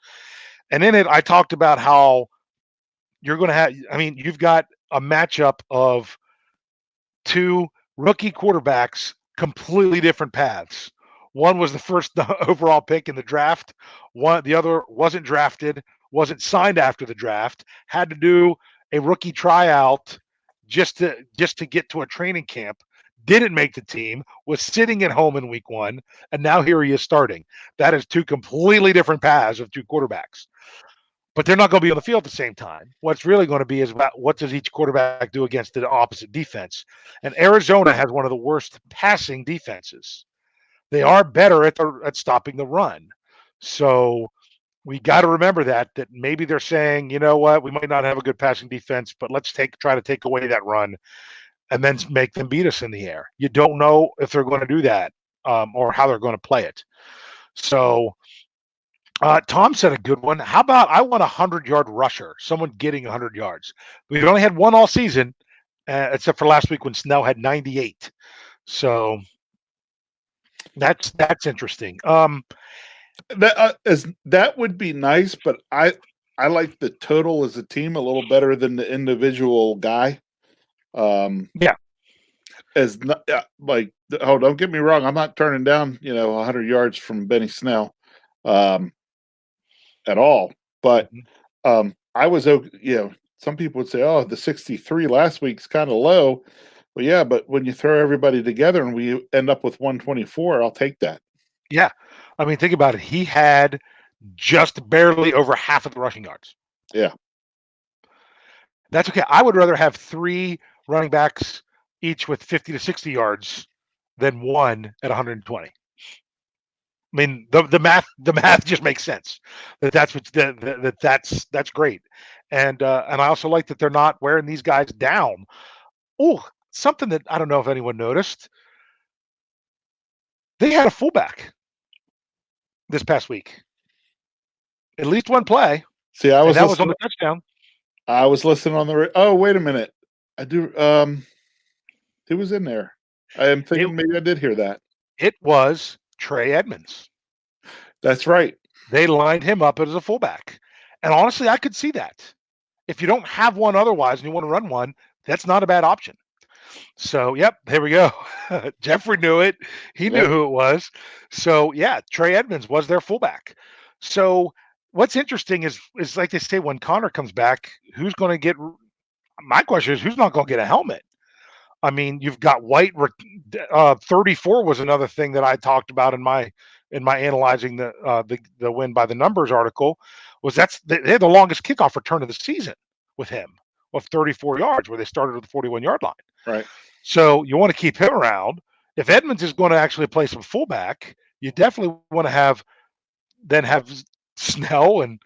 And in it, I talked about how you're going to have, I mean, you've got a matchup of two rookie quarterbacks, completely different paths. One was the first overall pick in the draft. The other wasn't drafted, wasn't signed after the draft, had to do a rookie tryout just to get to a training camp. Didn't make the team, was sitting at home in week 1, and now here he is starting. That is two completely different paths of two quarterbacks. But they're not going to be on the field at the same time. What's really going to be is about what does each quarterback do against the opposite defense. And Arizona has one of the worst passing defenses. They are better at stopping the run. So we got to remember that maybe they're saying, you know what, we might not have a good passing defense, but let's try to take away that run and then make them beat us in the air. You don't know if they're going to do that or how they're going to play it. So Tom said a good one. How about I want a 100-yard rusher, someone getting 100 yards. We've only had one all season, except for last week when Snell had 98. So that's interesting. That would be nice, but I like the total as a team a little better than the individual guy. Yeah. As not, like, oh, don't get me wrong, I'm not turning down 100 yards from Benny Snell at all. But I was some people would say, oh, the 63 last week's kind of low. Well, yeah, but when you throw everybody together and we end up with 124, I'll take that. Yeah. I mean, think about it. He had just barely over half of the rushing yards. Yeah. That's okay. I would rather have 3 running backs each with 50 to 60 yards than one at 120. I mean, the math just makes sense. That's great. And I also like that they're not wearing these guys down. Oh, something that I don't know if anyone noticed. They had a fullback this past week. At least one play. See, that was on the touchdown. I was listening on the. Oh, wait a minute. I do. Who was in there? I am thinking maybe I did hear that. It was Trey Edmonds. That's right. They lined him up as a fullback, and honestly, I could see that. If you don't have one otherwise and you want to run one, that's not a bad option. So, yep, there we go. Jeffrey knew it. He knew who it was. So, yeah, Trey Edmonds was their fullback. So, what's interesting is like they say, when Connor comes back, who's going to get – my question is, who's not going to get a helmet? I mean, you've got White. 34 was another thing that I talked about in my analyzing the win by the numbers article. Was they had the longest kickoff return of the season with him of 34 yards, where they started at the 41-yard line. Right. So you want to keep him around. If Edmonds is going to actually play some fullback, you definitely want to have Snell and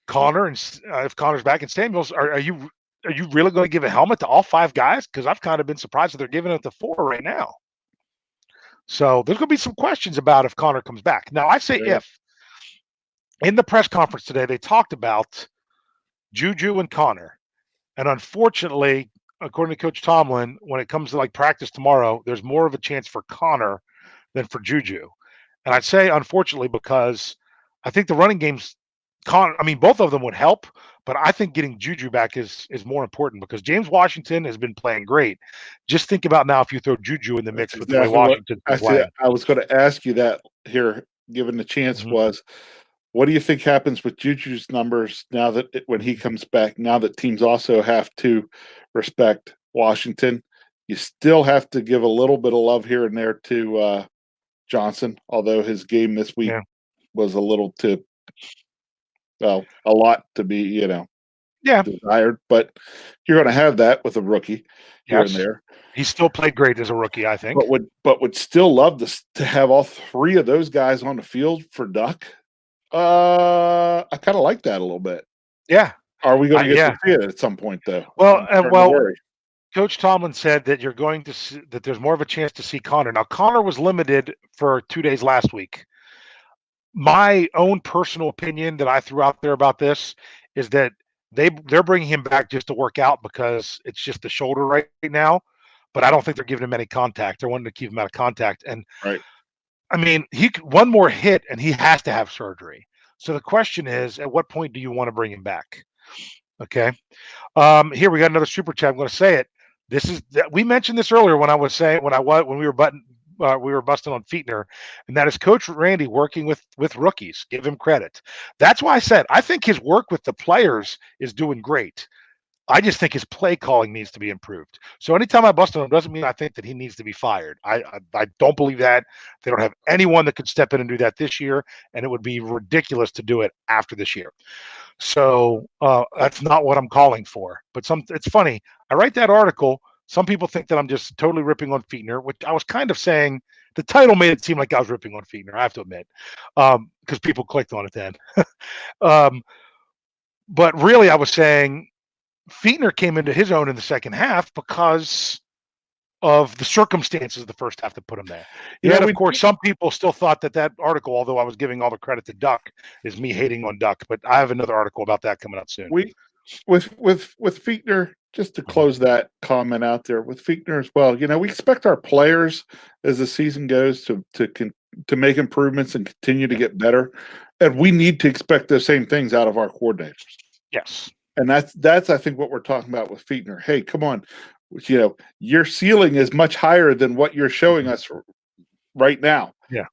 Connor, and if Connor's back, and Samuels. Are you really going to give a helmet to all 5 guys? Because I've kind of been surprised that they're giving it to 4 right now. So there's going to be some questions about if Connor comes back. Now, I say if. In the press conference today, they talked about Juju and Connor. And unfortunately, according to Coach Tomlin, when it comes to like practice tomorrow, there's more of a chance for Connor than for Juju. And I'd say unfortunately because I think the running game's both of them would help, but I think getting Juju back is more important because James Washington has been playing great. Just think about now if you throw Juju in the mix with the way Washington's been playing. I was going to ask you that here, given the chance, was what do you think happens with Juju's numbers now that when he comes back, now that teams also have to respect Washington? You still have to give a little bit of love here and there to Johnson, although his game this week was a little too a lot to be, desired. But you're going to have that with a rookie here and there. He still played great as a rookie, I think. But would still love to have all 3 of those guys on the field for Duck. I kind of like that a little bit. Yeah, Are we going to get to yeah. see it at some point, though? Well, I'm starting to worry. Coach Tomlin said that you're going to see, that there's more of a chance to see Connor. Now, Connor was limited for 2 days last week. My own personal opinion that I threw out there about this is that they're bringing him back just to work out because it's just the shoulder right now. But I don't think they're giving him any contact. They're wanting to keep him out of contact. And Right. I mean, one more hit and he has to have surgery. So the question is, at what point do you want to bring him back? Okay. Here we got another super chat. I'm going to say it. We mentioned this earlier when I was saying when we were busting on Fietner, and that is Coach Randy working with rookies. Give him credit. That's why I said I think his work with the players is doing great. I just think his play calling needs to be improved. So anytime I bust on him doesn't mean I think that he needs to be fired. I don't believe that. They don't have anyone that could step in and do that this year, and it would be ridiculous to do it after this year. So that's not what I'm calling for. But it's funny. I write that article. Some people think that I'm just totally ripping on Fietner, which I was kind of saying. The title made it seem like I was ripping on Fietner. I have to admit, because people clicked on it then. um, but really, I was saying Fietner came into his own in the second half because of the circumstances of the first half that put him there. Yeah, Yet, of course, some people still thought that article, although I was giving all the credit to Duck, is me hating on Duck. But I have another article about that coming out soon. we with Fichtner, just to close that comment out there with Fichtner as well. We expect our players as the season goes to make improvements and continue to get better, and we need to expect those same things out of our coordinators. Yes, and that's I think what we're talking about with Fichtner. Hey, come on, your ceiling is much higher than what you're showing us right now. Yeah.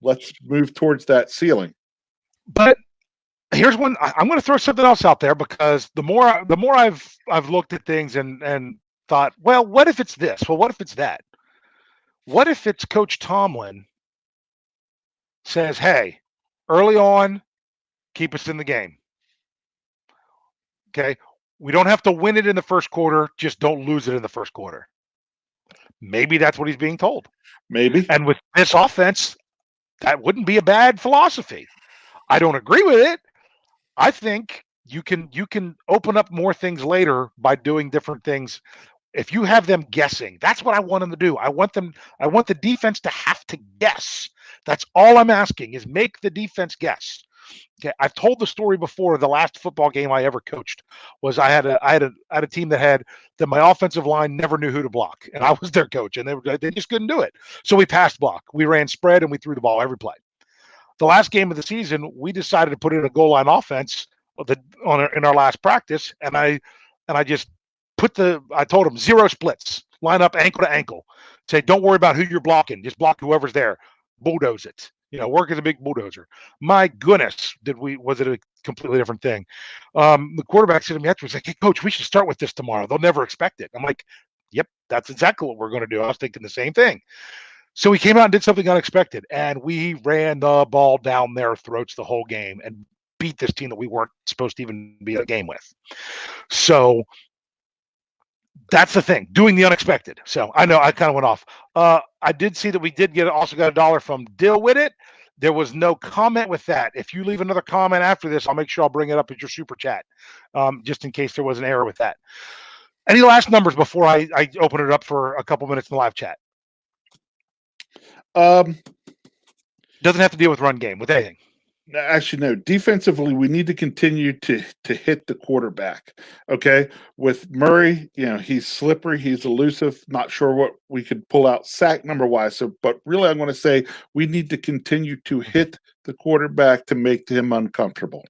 Let's move towards that ceiling. But here's one. I'm going to throw something else out there because the more I've looked at things and thought, well, what if it's this? Well, what if it's that? What if it's Coach Tomlin says, hey, early on, keep us in the game. Okay. We don't have to win it in the first quarter. Just don't lose it in the first quarter. Maybe that's what he's being told. Maybe. And with this offense, that wouldn't be a bad philosophy. I don't agree with it. I think you can open up more things later by doing different things. If you have them guessing, that's what I want them to do. I want the defense to have to guess. That's all I'm asking is make the defense guess. Okay, I've told the story before. The last football game I ever coached was I had a team that my offensive line never knew who to block, and I was their coach, and they just couldn't do it. So we passed block, we ran spread, and we threw the ball every play. The last game of the season, we decided to put in a goal line offense in our last practice, and I just I told them 0 splits, line up ankle to ankle, say don't worry about who you're blocking, just block whoever's there, bulldoze it. Work as a big bulldozer. My goodness, was it a completely different thing? The quarterback said to me afterwards, like, "Hey, coach, we should start with this tomorrow. They'll never expect it." I'm like, "Yep, that's exactly what we're going to do." I was thinking the same thing. So we came out and did something unexpected, and we ran the ball down their throats the whole game and beat this team that we weren't supposed to even be in a game with. So that's the thing, doing the unexpected. So I know I kind of went off. I did see that we did also got $1 from Deal With It. There was no comment with that. If you leave another comment after this, I'll make sure I'll bring it up as your super chat, just in case there was an error with that. Any last numbers before I open it up for a couple minutes in the live chat? Doesn't have to deal with run game, with anything. Actually, no. Defensively, we need to continue to hit the quarterback. Okay, with Murray, he's slippery, he's elusive. Not sure what we could pull out sack number wise. So, but really, I'm going to say we need to continue to hit the quarterback to make him uncomfortable.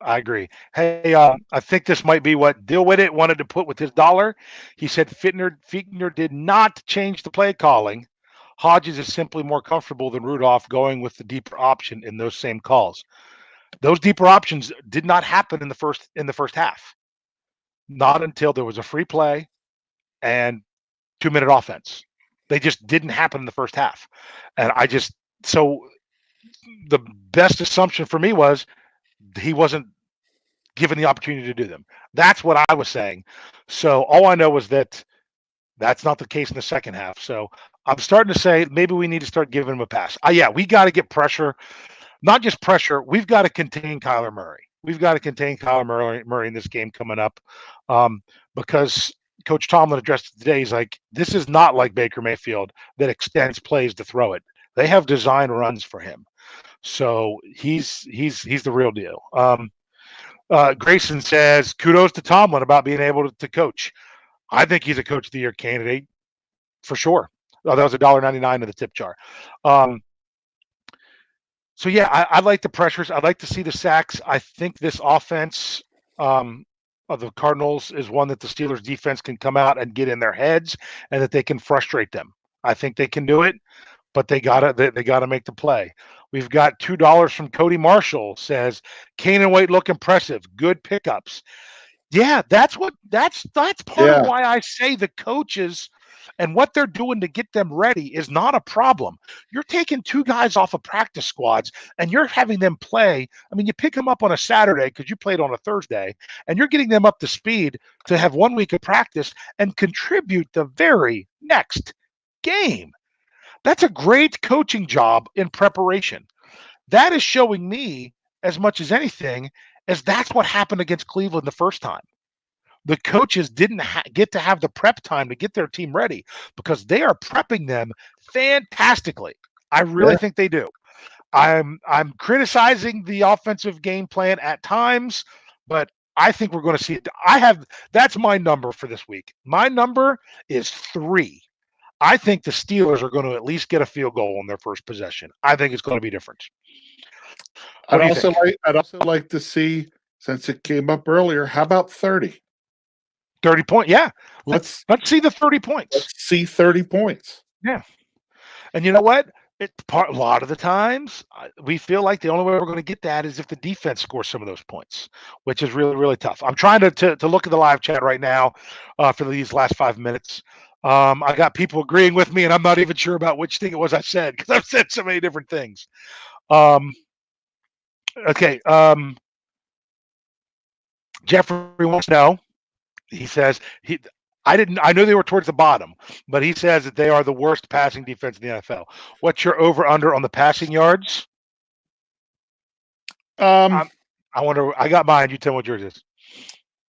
I agree. Hey, I think this might be what Deal With It wanted to put with his $1. He said Fichtner did not change the play calling. Hodges is simply more comfortable than Rudolph going with the deeper option in those same calls. Those deeper options did not happen in the first half. Not until there was a free play and 2-minute offense. They just didn't happen in the first half. And so the best assumption for me was he wasn't given the opportunity to do them. That's what I was saying. So all I know was that that's not the case in the second half. So I'm starting to say maybe we need to start giving him a pass. Yeah, we got to get pressure. not just pressure. We've got to contain Kyler Murray. We've got to contain Kyler Murray in this game coming up, because Coach Tomlin addressed it today. He's like, this is not like Baker Mayfield that extends plays to throw it. They have design runs for him, so he's the real deal. Grayson says, kudos to Tomlin about being able to coach. I think he's a Coach of the Year candidate for sure. Oh, that was $1.99 in the tip jar. So yeah, I like the pressures. I'd like to see the sacks. I think this offense of the Cardinals is one that the Steelers defense can come out and get in their heads, and that they can frustrate them. I think they can do it, but they gotta make the play. We've got $2 from Cody Marshall, says Kane Wait look impressive. Good pickups. Yeah, that's part of Yeah, why I say the coaches and what they're doing to get them ready is not a problem. You're taking two guys off of practice squads and you're having them play. I mean, you pick them up on a Saturday because you played on a Thursday, and you're getting them up to speed to have 1 week of practice and contribute the very next game. That's a great coaching job in preparation. That is showing me, as much as anything, as that's what happened against Cleveland the first time. The coaches didn't get to have the prep time to get their team ready because they are prepping them fantastically. I really yeah. think they do. I'm criticizing the offensive game plan at times, but I think we're going to see it. That's my number for this week. My number is 3. I think the Steelers are going to at least get a field goal on their first possession. I think it's going to be different. What do you think? I'd also like to see, since it came up earlier, how about 30? 30 point. Yeah. Let's Let's see the 30 points. see 30 points. Yeah. And you know what? A lot of the times we feel like the only way we're going to get that is if the defense scores some of those points, which is really, really tough. I'm trying to look at the live chat right now for these last 5 minutes. I got people agreeing with me, and I'm not even sure about which thing it was I said because I've said so many different things. Okay. Jeffrey wants to know. He says I know they were towards the bottom, but he says that they are the worst passing defense in the NFL. What's your over under on the passing yards? Um, I wonder. I got mine. You tell me what yours is.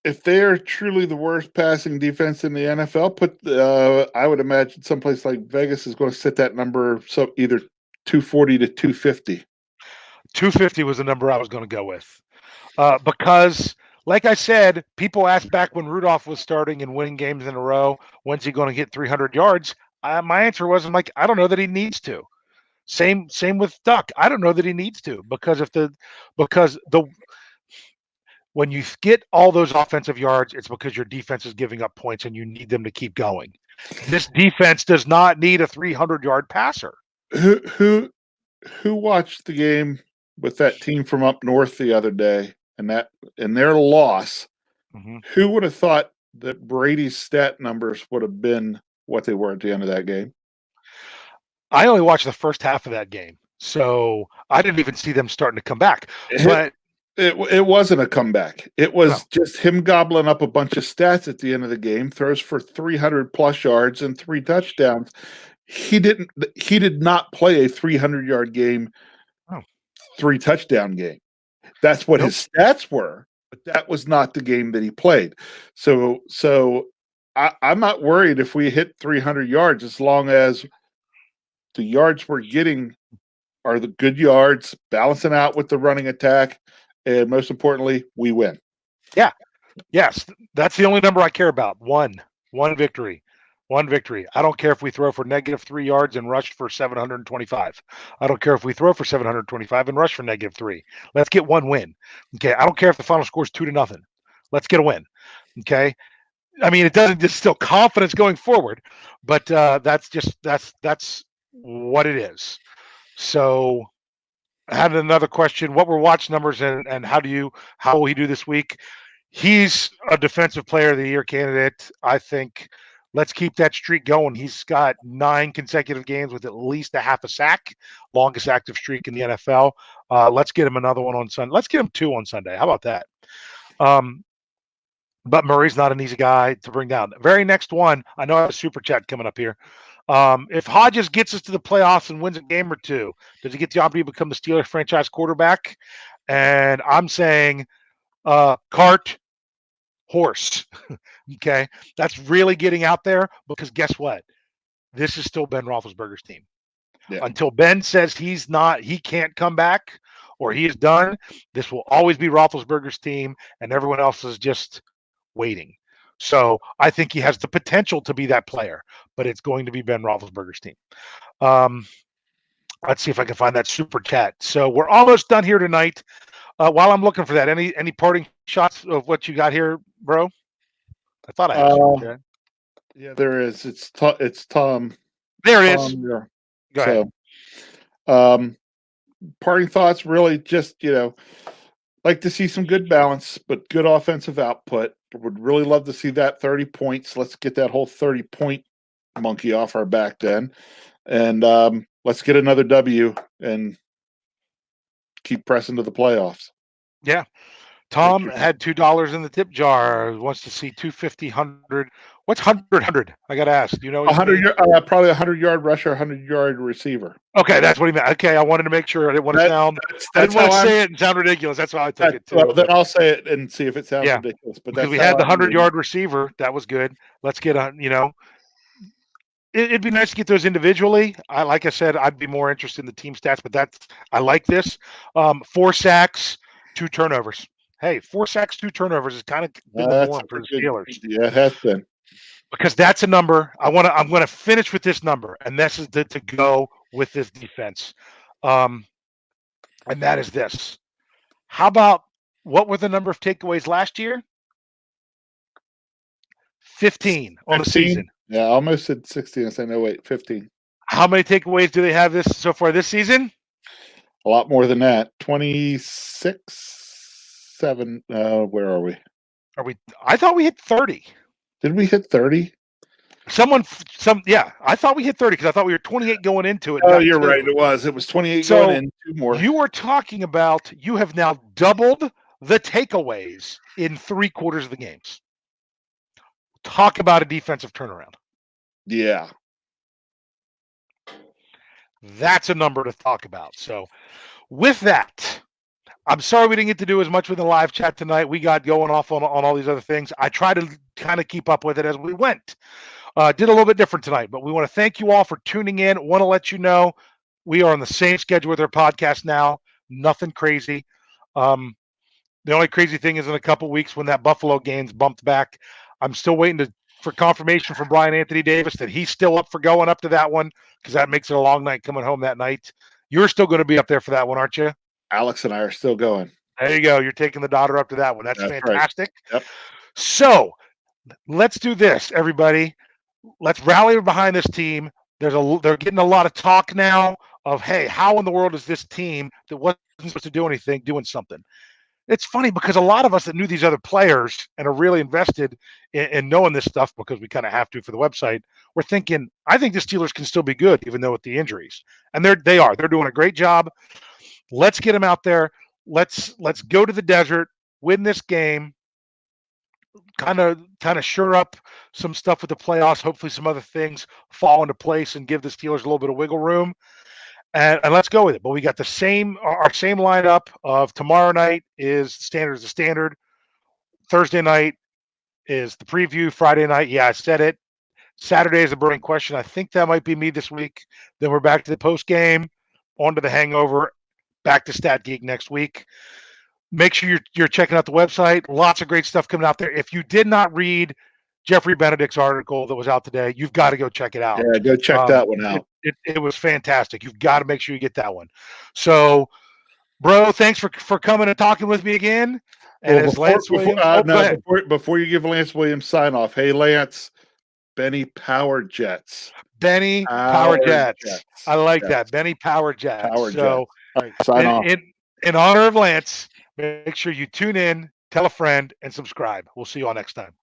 if they are truly the worst passing defense in the NFL, I would imagine someplace like Vegas is going to set that number so either 240 to 250. 250 was the number I was going to go with, because, like I said, people asked back when Rudolph was starting and winning games in a row, when's he going to get 300 yards? My answer was, I'm like, I don't know that he needs to. Same with Duck. I don't know that he needs to because when you get all those offensive yards, it's because your defense is giving up points and you need them to keep going. This defense does not need a 300-yard passer. Who watched the game with that team from up north the other day and their loss? Mm-hmm. Who would have thought that Brady's stat numbers would have been what they were at the end of that game? I only watched the first half of that game, so I didn't even see them starting to come back. But it wasn't a comeback. It was just him gobbling up a bunch of stats at the end of the game, throws for 300 plus yards and 3 touchdowns. He did not play a 300-yard game, 3 touchdown game. That's what his stats were, but that was not the game that he played. So I'm not worried if we hit 300 yards as long as the yards we're getting are the good yards, balancing out with the running attack, and most importantly, we win. Yeah. Yes. That's the only number I care about. One victory. One victory. I don't care if we throw for -3 yards and rush for 725. I don't care if we throw for 725 and rush for -3. Let's get one win. Okay. I don't care if the final score is 2-0. Let's get a win. Okay. I mean, it doesn't distill confidence going forward, but that's what it is. So I had another question. What were watch numbers and how will he do this week? He's a defensive player of the year candidate. I think let's keep that streak going. He's got 9 consecutive games with at least a half a sack, longest active streak in the NFL. Let's get him another one on Sunday. Let's get him 2 on Sunday. How about that? but Murray's not an easy guy to bring down. Very next one, I know I have a super chat coming up here. If Hodges gets us to the playoffs and wins a game or two, does he get the opportunity to become the Steelers franchise quarterback? And I'm saying cart, horse. Okay. That's really getting out there because guess what? This is still Ben Roethlisberger's team. Yeah. Until Ben says he can't come back or he is done, this will always be Roethlisberger's team and everyone else is just waiting. So I think he has the potential to be that player, but it's going to be Ben Roethlisberger's team. Let's see if I can find that super chat. So we're almost done here tonight. While I'm looking for that, any parting shots of what you got here, bro? I thought I had a super chat. Yeah, there is. It's Tom. There it is. Yeah. Go ahead. So, parting thoughts. Really, just like to see some good balance, but good offensive output. Would really love to see that 30 points. Let's get that whole 30-point monkey off our back then, and let's get another W and keep pressing to the playoffs. Yeah. Tom had $2 in the tip jar. Wants to see 250, 100. What's 100? I got to ask. Do you know? 100, probably 100-yard rusher, 100-yard receiver. Okay, that's what he meant. Okay, I wanted to make sure. I didn't want to sound. I didn't want to say it and sound ridiculous. That's why I took it too. Well, then I'll say it and see if it sounds ridiculous. But because we had the 100-yard receiver. That was good. Let's get on. It'd be nice to get those individually. Like I said, I'd be more interested in the team stats, but I like this. 4 sacks, 2 turnovers. Hey, 4 sacks, 2 turnovers is kind of been the norm for the Steelers. Yeah, it has been. Because that's a number. I'm going to finish with this number, and this is to go with this defense. And that is this. How about what were the number of takeaways last year? 15 on the season. Yeah, I almost said 16. I said, no, wait, 15. How many takeaways do they have so far this season? A lot more than that. 26, 7. Where are we? I thought we hit 30. Did we hit 30? I thought we hit 30 because I thought we were 28 going into it. Oh, you're right. It was 28 going in, 2 more. You were talking about you have now doubled the takeaways in 3/4 of the games. Talk about a defensive turnaround. Yeah. That's a number to talk about. So with that, I'm sorry we didn't get to do as much with the live chat tonight. We got going off on all these other things. I tried to kind of keep up with it as we went. Did a little bit different tonight, but we want to thank you all for tuning in. Want to let you know we are on the same schedule with our podcast now. Nothing crazy. The only crazy thing is in a couple weeks when that Buffalo game's bumped back. I'm still waiting for confirmation from Brian Anthony Davis that he's still up for going up to that one because that makes it a long night coming home that night. You're still going to be up there for that one, aren't you? Alex and I are still going. There you go. You're taking the daughter up to that one. That's fantastic. Right. Yep. So let's do this, everybody. Let's rally behind this team. They're getting a lot of talk now of, hey, how in the world is this team that wasn't supposed to do anything doing something? It's funny because a lot of us that knew these other players and are really invested in knowing this stuff because we kind of have to for the website, we're thinking, I think the Steelers can still be good even though with the injuries. And they are. They're doing a great job. Let's get them out there. Let's go to the desert, win this game, kind of shore up some stuff with the playoffs. Hopefully some other things fall into place and give the Steelers a little bit of wiggle room. And let's go with it. But we got our same lineup of tomorrow night is the standard. Thursday night is the preview. Friday night, I said it. Saturday is a burning question. I think that might be me this week. Then we're back to the post game, on to the hangover, back to Stat Geek next week. Make sure you're checking out the website. Lots of great stuff coming out there. If you did not read Jeffrey Benedict's article that was out today, you've got to go check it out. Yeah, go check that one out. It was fantastic. You've got to make sure you get that one. So, bro, thanks for coming and talking with me again. And before you give Lance Williams sign off, hey Lance, Benny Power Jets. Benny Power Jets. I like that. Benny Power Jets. So, all right, sign off. In honor of Lance, make sure you tune in, tell a friend, and subscribe. We'll see you all next time.